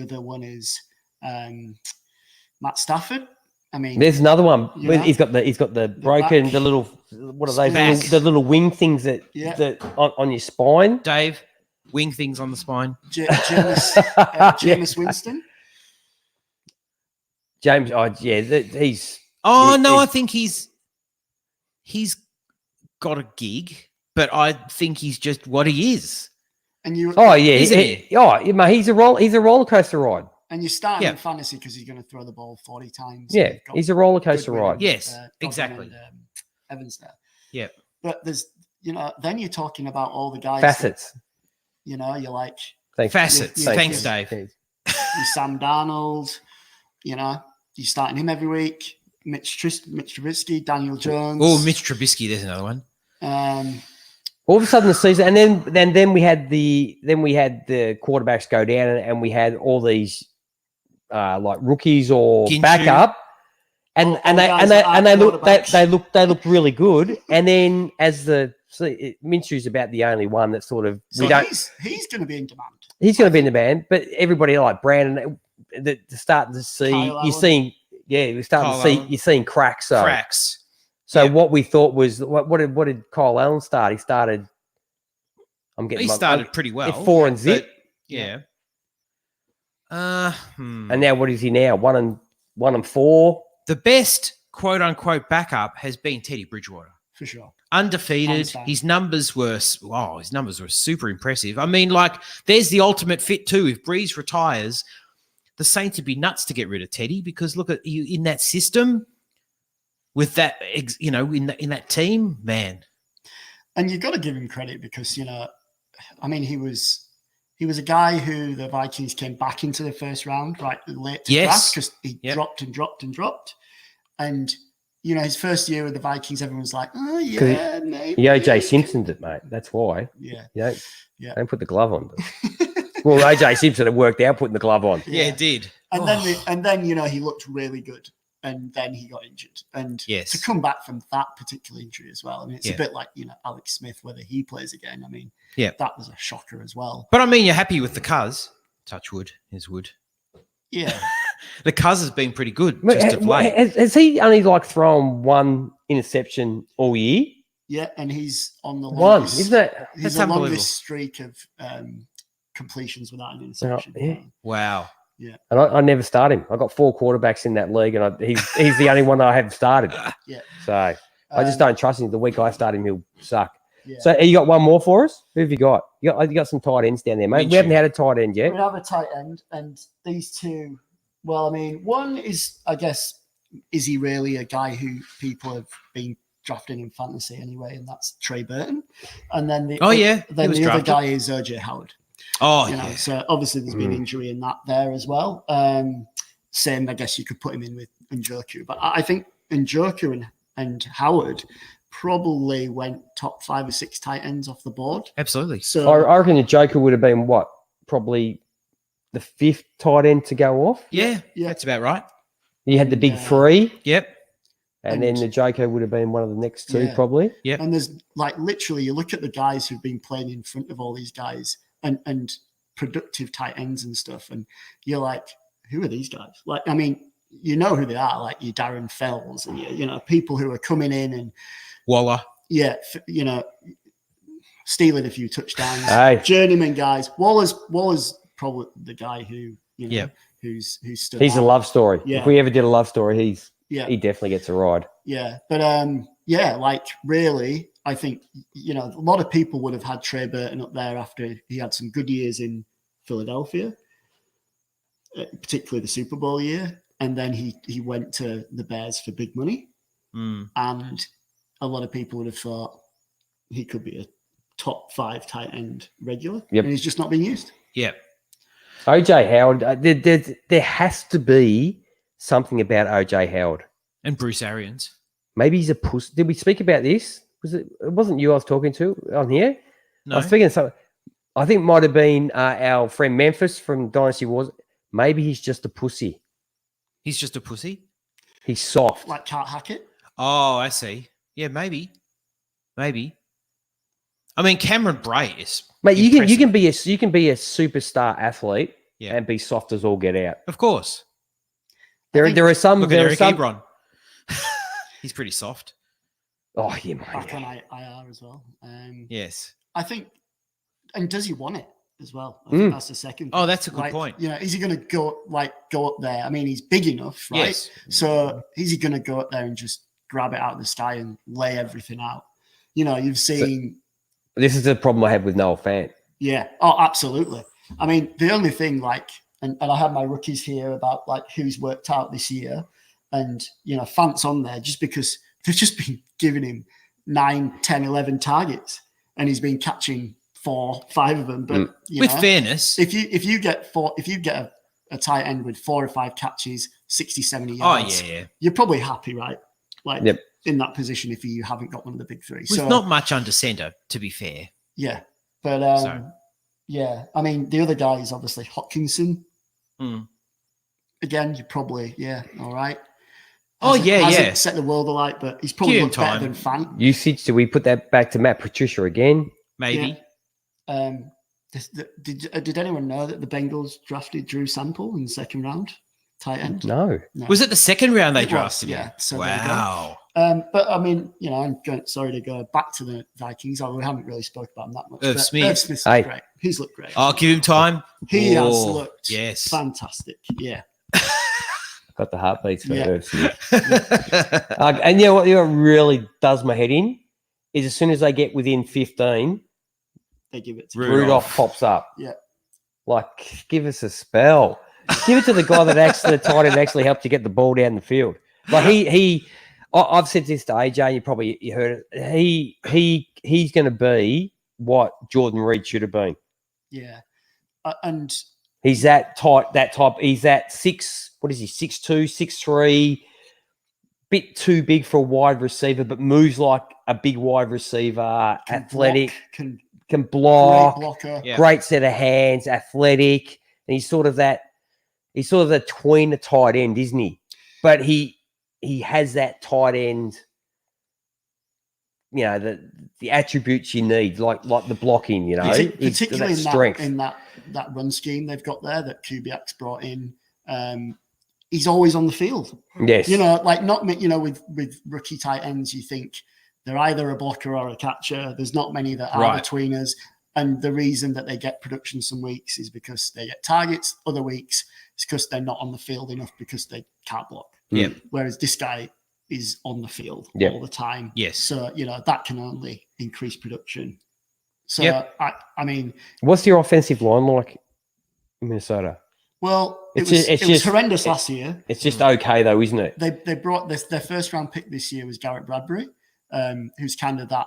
other one is Matt Stafford. I mean, there's another one. You know, He's got the broken back. the little what are they Back. the little wing things that Yeah. that on your spine. Dave, wing things on the spine. Jameis Winston. James, he's Oh, He- no, he- I think he's got a gig, but I think he's just what he is. And you, oh yeah, Isn't he? mate, he's a roller coaster ride. and you start Yeah. in fantasy because he's going to throw the ball 40 times. Yeah, You've got he's a roller good coaster winning, ride. Yes, Godwin exactly. and, Evans there. Yep. But there's, then you're talking about all the guys. Facets. That, you're like Thanks. Facets. Yeah, Thanks, yeah. Dave. your Sam Darnold. You're starting him every week. Mitch Trubisky, Daniel Jones. Oh, Mitch Trubisky, there's another one. All of a sudden the season, and then we had the quarterbacks go down, and we had all these like rookies or Ginshu. backup, and All guys that aren't they quarterbacks. looked really good, and then as Minshew's about the only one that sort of So he's going to be in demand. he's going to be in the band, but everybody like Brandon, they're starting to see Kyle you're Allen. seeing we're starting Kyle to see Allen. you're seeing cracks. So Cracks. So Yeah. what we thought was what did Kyle Allen start? He started. He started pretty well. 4 and zip, but- yeah. and now what is he now? 1-4. The best quote unquote backup has been Teddy Bridgewater. For sure. Undefeated. Hands down. His numbers were super impressive. I mean, like, there's the ultimate fit too. If Breeze retires, the Saints would be nuts to get rid of Teddy, because look at you in that system with that, in that team, man. And you've got to give him credit because, I mean, he was a guy who the Vikings came back into the first round, right, late to draft because he dropped and dropped and dropped. And, his first year with the Vikings, everyone's like, oh, yeah, maybe. OJ Simpson's it, mate. That's why. Yeah. Don't put the glove on. Well, OJ Simpson had worked out putting the glove on. Yeah, it did. And then he looked really good. And then he got injured. And to come back from that particular injury as well. I mean, it's a bit like, Alex Smith, whether he plays again. I mean, that was a shocker as well. But I mean, you're happy with the Cuz. Touch wood is wood. Yeah. The Cuz has been pretty good just of late. Has he only thrown one interception all year? Yeah, and he's on the longest. One, isn't it? He's the longest streak of completions without an interception. Yeah. Wow. Yeah. And I never start him. I got 4 quarterbacks in that league, and he's the only one that I haven't started. Yeah. So I just don't trust him. The week I start him, he'll suck. Yeah. So you got one more for us? Who have you got? You got some tight ends down there, mate. We haven't had a tight end yet. We have a tight end, and these two. Well, I mean, one is, I guess, is he really a guy who people have been drafting in fantasy anyway? And that's Trey Burton. And then the other guy is OJ Howard. Oh, So obviously there's been injury in that there as well. Same, I guess you could put him in with Njoku, but I think Njoku and Howard probably went top 5 or 6 tight ends off the board. Absolutely. So I reckon the Joker would have been what? Probably the 5th tight end to go off. Yeah, that's about right. You had the big 3. Yep. And then the Joker would have been one of the next 2, probably. Yep. And there's literally, you look at the guys who've been playing in front of all these guys and productive tight ends and stuff, and you're like, who are these guys? Like, I mean, you know who they are, like your Darren Fells and people who are coming in and Waller. Yeah, stealing a few touchdowns. Hey. Journeyman guys. Waller's probably the guy who who's stood He's out. a love story. Yeah. If we ever did a love story, he definitely gets a ride. Yeah, but really, I think a lot of people would have had Trey Burton up there after he had some good years in Philadelphia, particularly the Super Bowl year, and then he went to the Bears for big money, and a lot of people would have thought he could be a top 5 tight end regular, and he's just not being used. Yep. OJ Howard, there has to be something about OJ Howard and Bruce Arians. Maybe he's a puss. Did we speak about this? It wasn't you I was talking to on here? No. I was speaking to something. I think it might have been our friend Memphis from Dynasty Wars. Maybe he's just a pussy. He's just a pussy? He's soft. Like Cart Hackett? Oh, I see. Yeah, maybe. I mean, Cameron Bray is Mate, you impressive. can be a superstar athlete and be soft as all get out. Of course. There are some. Look at Eric Ebron. He's pretty soft. Oh yeah, mate. Back on IR as well. Yes. I think, and does he want it as well? I think that's the second thing. Oh, that's a good point. Is he going to go up there? I mean, he's big enough, right? Yes. So is he going to go up there and just grab it out of the sky and lay everything out? You've seen. This is the problem I have with Noah Fant. Yeah. Oh, absolutely. I mean, the only thing, and I have my rookies here about who's worked out this year, and Fant's on there just because they've just been giving him 9, 10, 11 targets, and he's been catching 4, 5 of them. But with fairness, if you get a tight end with 4 or 5 catches, 60, 70 yards, you're probably happy, right? In that position, if you haven't got one of the big 3. With not much under center, to be fair. Yeah, but I mean, the other guy is obviously Hockenson. Again, you're probably all right. Hasn't set the world alight, but he's probably looked better than Fant. Usage. Do we put that back to Matt Patricia again? Maybe. Yeah. Did anyone know that the Bengals drafted Drew Sample in the 2nd round, tight end? No. Was it the 2nd round they drafted him? Yeah. So wow. But I mean, sorry to go back to the Vikings, although we haven't really spoke about them that much. Irv Smith. Irv Smith's looked great. He's looked great. I'll give him time. He has looked fantastic. Yeah. Got the heartbeats for Yeah. Irv Smith. And what really does my head in is as soon as they get within 15, they give it to Rudolph pops up. Yeah. Give us a spell. Give it to the guy that the tight end actually helped you get the ball down the field. I've said this to AJ. You heard it. He's going to be what Jordan Reed should have been. Yeah, and He's that tight, that type. He's that 6. What is he? 6'2", 6'3". Bit too big for a wide receiver, but moves like a big wide receiver. can Athletic, block, can block. great blocker. Yeah. Great set of hands. Athletic, and he's sort of that. He's sort of the tween the tight end, isn't he? But he has that tight end. You know, the attributes you need, like the blocking. You know, Particularly that strength. in that run scheme they've got there that Kubiak's brought in. He's always on the field. Yes. You know, like not, you know, with rookie tight ends, you think they're either a blocker or a catcher. There's not many that are Right. betweeners. And the reason that they get production some weeks is because they get targets. Other weeks, it's because they're not on the field enough because they can't block. Yeah. Whereas this guy is on the field Yeah. all the time. Yes. So, you know, that can only increase production. So, Yep. I mean, What's your offensive line like in Minnesota? well, it It's was, just- it's it was just- horrendous last year. It's just okay though, isn't it? They brought their first round pick this year was Garrett Bradbury, who's kind of that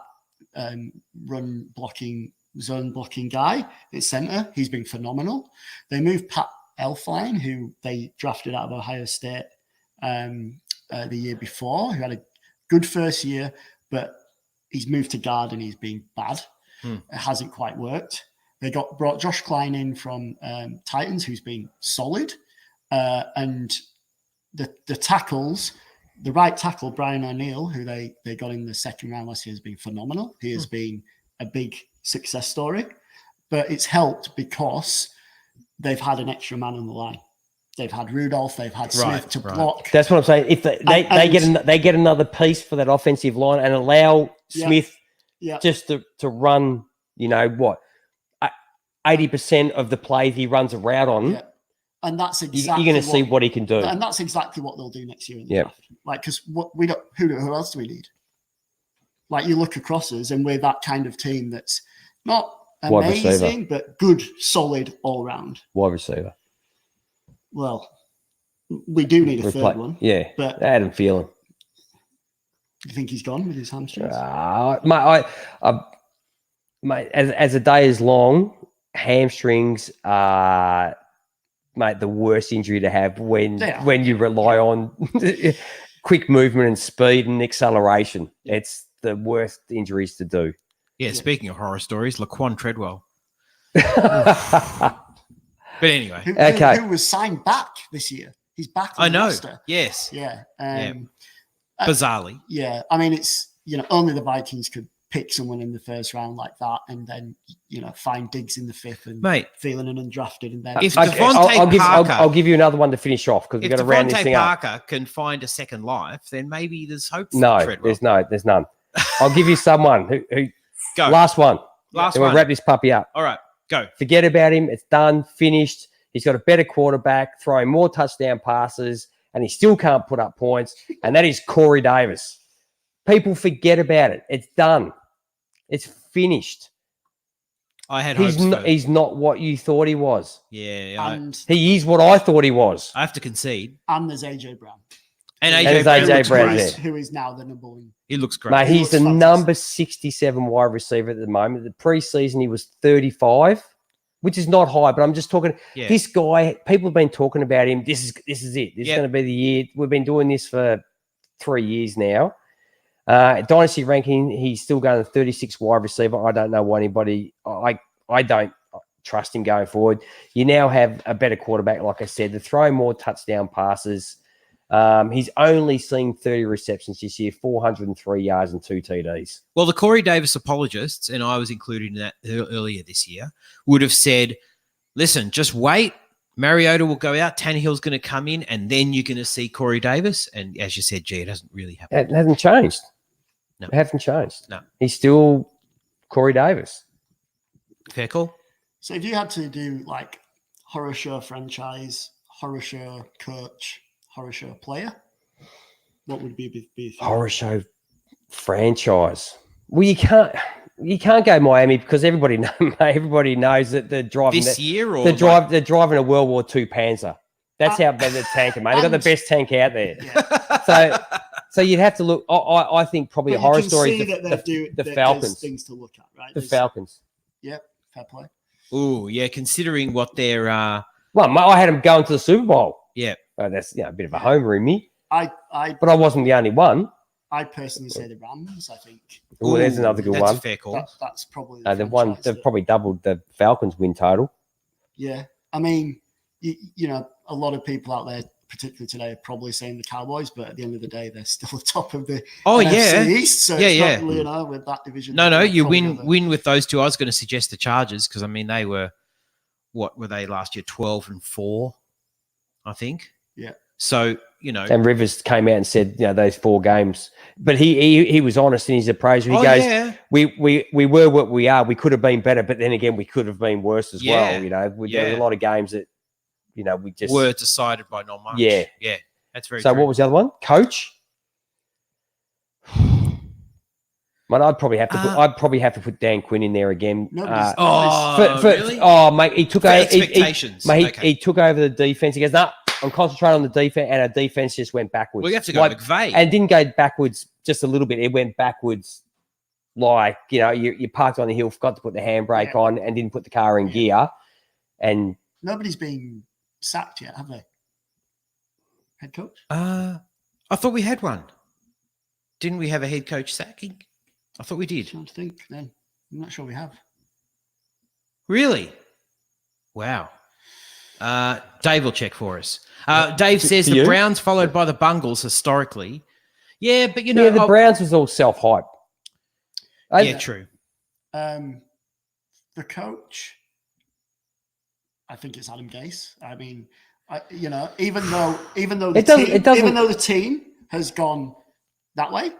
run blocking, zone blocking guy at center. He's been phenomenal. They moved Pat Elflein, who they drafted out of Ohio State the year before, who had a good first year, but he's moved to guard and he's been bad. It hasn't quite worked. They brought Josh Klein in from Titans, who's been solid, and the tackles. The right tackle, Brian O'Neill, who they got in the second round last year, has been phenomenal. He has been a big success story, but it's helped because they've had an extra man on the line. They've had Rudolph, they've had Smith Right, to right. block. That's what I'm saying. If they get another piece for that offensive line and allow Yeah. Smith Yeah, just to run, you know what, 80% of the plays he runs a route on, yeah. And that's exactly you're going to see what he can do. and that's exactly what they'll do next year in the Yeah. draft. Like, because what we don't, who else do we need? Like, you look across us, and we're that kind of team that's not Wide receiver. amazing, but good, solid all round. Wide receiver. Well, we do need a third one. Yeah, But Adam Phelan. do you think he's gone with his hamstrings? Mate, as a day is long, hamstrings are, mate, the worst injury to have when They are. you rely on quick movement and speed and acceleration. It's the worst injuries to do. Yeah, Yeah. speaking of horror stories, Laquan Treadwell. yeah, But anyway, Okay. Who was signed back this year? He's back. On I the know. roster. Yes. Yeah. Bizarrely. Yeah. I mean, it's, you know, only the Vikings could pick someone in the first round like that and then, you know, find Diggs in the fifth and Mate, feeling an undrafted and then If Okay, Devontae Parker- I'll give you another one to finish off because we've if got to round this Devontae thing up. Parker can find a second life, then maybe there's hope for No, Treadwell. there's none. I'll give you someone who Go. last one. Last Then we'll one. wrap this puppy up. All right, go. Forget about him. It's done, finished. He's got a better quarterback, throwing more touchdown passes, and he still can't put up points. And that is Corey Davis. People forget about it. It's done. It's finished. I had hopes. He's not what you thought he was. Yeah, and He is what I thought he was. I have to concede. there's AJ Brown. And And AJ there's Brown AJ looks Brown, great. yeah. Who is now the number one. He looks great. Mate, He he's the looks fantastic. number 67 wide receiver at the moment. The preseason, he was 35, which is not high, but I'm just talking. Yeah. This guy, people have been talking about him. This is it. This is Yeah. going to be the year. We've been doing this for 3 years now. Dynasty ranking, he's still going to 36 wide receiver. I don't know why anybody. I don't trust him going forward. You now have a better quarterback, like I said, to throw more touchdown passes. He's only seen 30 receptions this year, 403 yards and 2 TDs. Well, the Corey Davis apologists, and I was included in that earlier this year, would have said, listen, just wait. Mariota will go out. Tannehill's going to come in, and then you're going to see Corey Davis. And as you said, gee, it doesn't really happen. It hasn't changed. No. It hasn't changed. No. He's still Corey Davis. Fair call. So if you had to do like horror show franchise, horror show coach, horror show player, what would be Horror show franchise. Well, you can't go Miami because everybody knows that they're driving This year or they're driving a World War II Panzer. That's how bad the tank are, mate. They got the and- best tank out there. Yeah. So you'd have to look. I think probably But a horror you can story see is that the there's Falcons. things to look at, right? The There's- Falcons. Yeah, fair play. Ooh, yeah. Considering what their Well, mate, I had them going to the Super Bowl. Yeah. That's a bit of a homer in me, I but I wasn't the only one. I personally say the Rams. I think Oh, there's another good that's one. a fair call. that's probably They've won. franchise They've that- probably doubled the Falcons' win total. Yeah, I mean, you know, a lot of people out there, particularly today, are probably saying the Cowboys, but at the end of the day, they're still the top of the Oh NFC yeah. East. So Yeah, it's yeah. not really, you know, with that division. No, they're you probably win the- win with those two. I was going to suggest the Chargers because I mean they were what were they last year? 12-4, I think. Yeah. So you know. And Rivers came out and said, those 4 games. But he was honest in his appraisal. He goes, yeah. we were what we are. We could have been better, but then again, we could have been worse as Yeah. well. There was a Yeah. lot of games that we just Were decided by not much. Yeah. Yeah. That's very So true. what was the other one? Coach. Man, I'd probably have to put Dan Quinn in there again. Nobody's- Oh, really? Mate, he took For over. expectations. He took over the defense. He goes, "No, I'm concentrating on the defense," and our defense just went backwards. Well, you have to go McVay. and didn't go backwards just a little bit. It went backwards, like you parked on the hill, forgot to put the handbrake Yeah. on, and didn't put the car in gear. And Nobody's been sacked yet, have they? Head coach? I thought we had one. Didn't we have a head coach sacking? I thought we did. trying to think. No, I'm not sure we have. Really? Wow. Dave will check for us. Dave says to the you? Browns followed by the Bungles historically. Yeah, but the Browns was all self-hype. yeah, true. The coach, I think it's Adam Gase. I mean, even though It doesn't- the team has gone that way,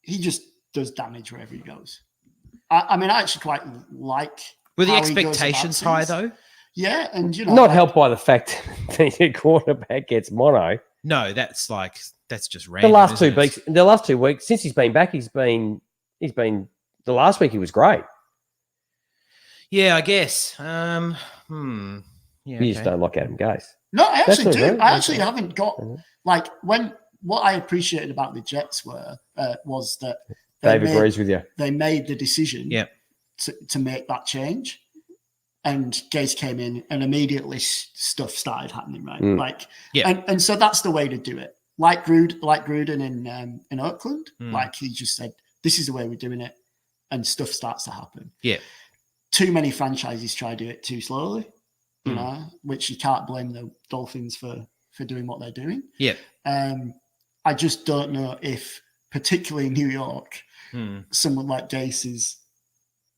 he just does damage wherever he goes. I mean, I actually quite like. Were the how he goes about expectations high things. though? Yeah, and Not helped by the fact that your quarterback gets mono. No, that's just The random. last 2 isn't it? weeks, the last 2 weeks since he's been back, he's been. The last week he was great. Yeah, I guess. Yeah, You okay. just don't like Adam Gase. No, I That's actually all do. right. I actually haven't got Mhm. what I appreciated about the Jets was that Dave agrees with you. they made the decision Yeah. to make that change. And Gase came in and immediately stuff started happening, right? Mm. Yeah. And so that's the way to do it. Like Gruden in Oakland, Mm. he just said, this is the way we're doing it. And stuff starts to happen. Yeah. Too many franchises try to do it too slowly, Mm. which you can't blame the Dolphins for doing what they're doing. Yeah. I just don't know if, particularly in New York, Hmm. someone like Gase is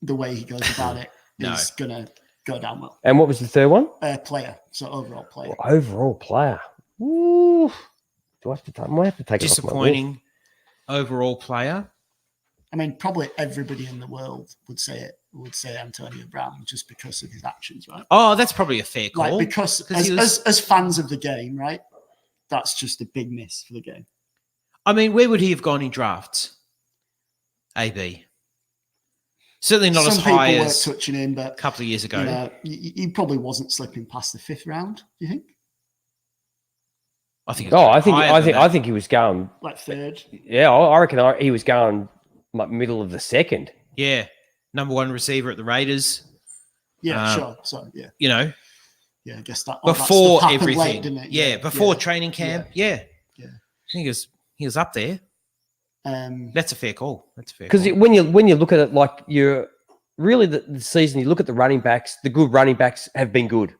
the way he goes about it No. is gonna go down well. And what was the third one? Player, so overall player. Overall player. Ooh. Do I have to? I might have to take it off my list. Disappointing overall player. I mean, probably everybody in the world would say Antonio Brown just because of his actions, right? Oh, that's probably a fair call. Because he was- as fans of the game, right? That's just a big miss for the game. I mean, where would he have gone in drafts? AB. Certainly not Some as people high weren't as a touching him, but couple of years ago. he probably wasn't slipping past the 5th round. Do you think? I think. I think he was going. Like 3rd? Yeah, I reckon he was going like middle of the second. Yeah, number 1 receiver at the Raiders. Yeah, Um, sure. So yeah, Yeah, I guess that before that stuff happened everything. late, didn't it? Yeah, before training camp. Yeah. Yeah. I think he was up there. That's a fair call. Because when you look at it, like you're really the season, you look at the running backs. The good running backs have been good.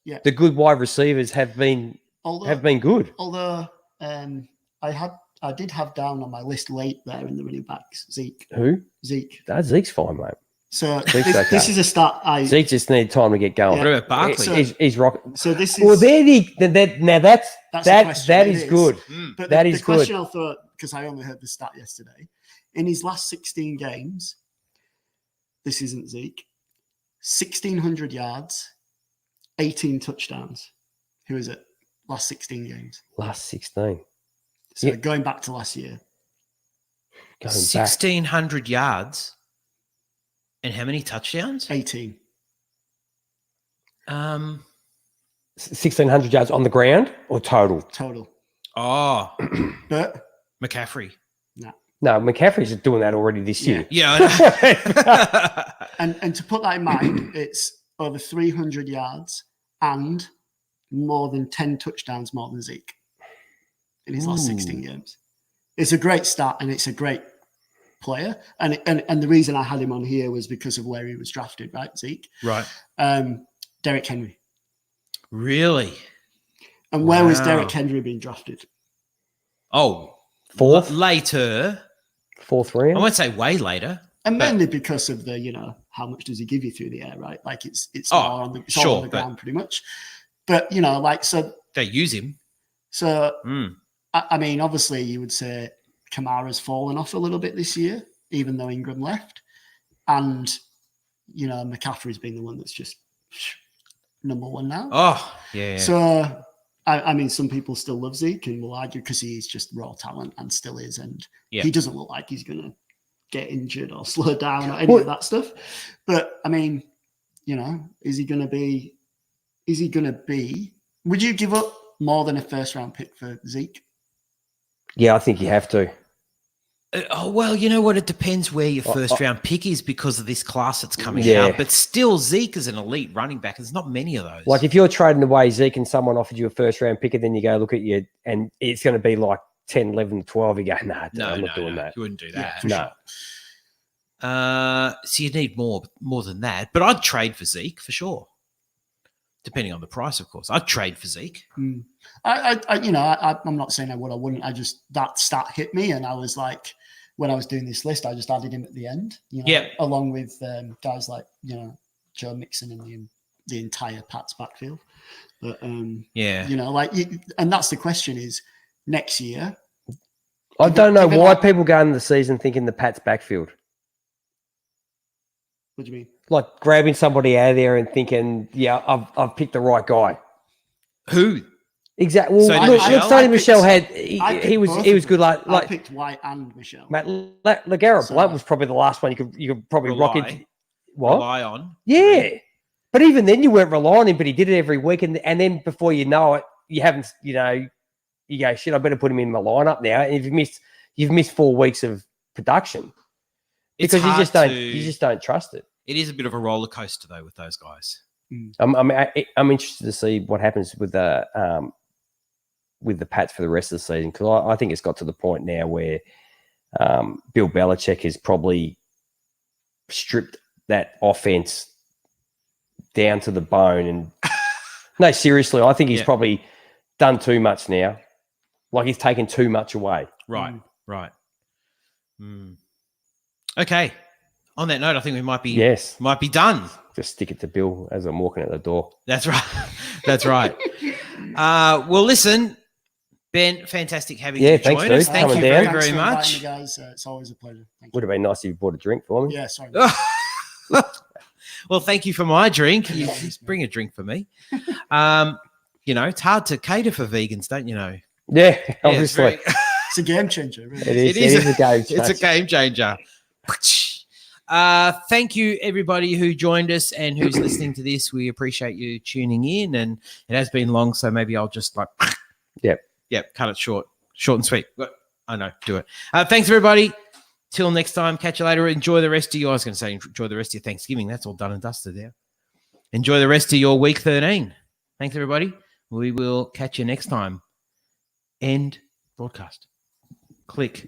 Yeah. The good wide receivers have been good. Although I did have down on my list late there in the running backs Zeke. Who? Zeke's Zeke's fine, mate. So Zeke's this okay. is a start. Zeke just needed time to get going. What about Barkley? He's rocking. So this is Well, now that's That's the that question. that It is is. good. Mm. But That the is question good. I'll throw, because I only heard the stat yesterday, in his last 16 games, this isn't Zeke, 1,600 yards, 18 touchdowns. Who is it? Last 16 games. Last 16. So Yeah. going back to last year, Going back. 1,600 yards. And how many touchdowns? 18. Um. 1,600 yards on the ground or total? total. Oh, But McCaffrey. No, McCaffrey's just doing that already this year. Yeah. I know. and to put that in mind, it's over 300 yards and more than 10 touchdowns more than Zeke in his last 16 games. It's a great start and it's a great player. And the reason I had him on here was because of where he was drafted, right, Zeke? Right. Derrick Henry. Really? And where was Wow. Derrick Henry being drafted? Oh, Fourth? later. Fourth I round? won't say way later. And But- mainly because of the, how much does he give you through the air, right? Like it's Oh, all on the, it's all sure, on the but- ground pretty much. But so They use him. I mean, obviously you would say Kamara's fallen off a little bit this year, even though Ingram left. And, McCaffrey's been the one that's just number one now. Oh, yeah. So, I mean, some people still love Zeke and will argue because he's just raw talent and still is. And Yeah. he doesn't look like he's going to get injured or slow down or any of that stuff. But, I mean, is he going to be, would you give up more than a first round pick for Zeke? Yeah, I think you have to. Well, you know what? It depends where your first round pick is because of this class that's coming Yeah. out. But still, Zeke is an elite running back. There's not many of those. Like if you're trading away Zeke and someone offered you a first round pick and then you go look at you and it's going to be like 10, 11, 12, you go, nah, I'm not doing that. You wouldn't do Yeah, that. for No. sure. So you need more than that. But I'd trade for Zeke for sure. Depending on the price, of course. I'd trade for Zeke. I'm not saying I would, I wouldn't. I just, that stat hit me. And I was like, when I was doing this list, I just added him at the end, Yeah. along with guys like, Joe Mixon and the entire Pats backfield. But, Yeah. and that's the question is next year. I don't know Give it why up. people go into the season thinking the Pats backfield. What do you mean? Like grabbing somebody out of there and thinking, yeah, I've picked the right guy. Who? Exactly. Well, Sonny look, Michel? Sonny I Michel had I picked he was both he of was them. good. I Like picked White and Michelle. Matt LeGarrette So- Blunt was probably the last one you could probably rock Rely. into. What? Rely on. Yeah, but even then you weren't relying on him. But he did it every week, and then before you know it, you haven't. You go shit. I better put him in my lineup now. And you've missed 4 weeks of production It's because you hard just don't trust it. It is a bit of a roller coaster though with those guys. I'm interested to see what happens with the Pats for the rest of the season because I think it's got to the point now where Bill Belichick has probably stripped that offense down to the bone. And no, seriously, I think he's Yeah. probably done too much now. Like he's taken too much away. Right. Right. Okay. On that note, I think we might be done. Just stick it to Bill as I'm walking out the door. That's right. That's right. Well, listen, Ben, fantastic having you thanks, join us. dude. Thank you Coming very, down. very Thanks for inviting much. me, guys. It's always a pleasure. Thank Would you. have been nice if you bought a drink for me. Yeah, sorry. Well, thank you for my drink. You Yeah. just bring a drink for me. It's hard to cater for vegans, don't you know? Yeah, Yeah, it's obviously. very- It's a game changer. Really. It is a game changer. It's a game changer. Thank you, everybody who joined us and who's listening to this. We appreciate you tuning in, and it has been long, so maybe I'll just cut it short and sweet. I know, do it. Thanks, everybody. Till next time, catch you later. Enjoy the rest of your. I was going to say enjoy the rest of your Thanksgiving. That's all done and dusted there. Enjoy the rest of your week 13. Thanks, everybody. We will catch you next time. End broadcast. Click.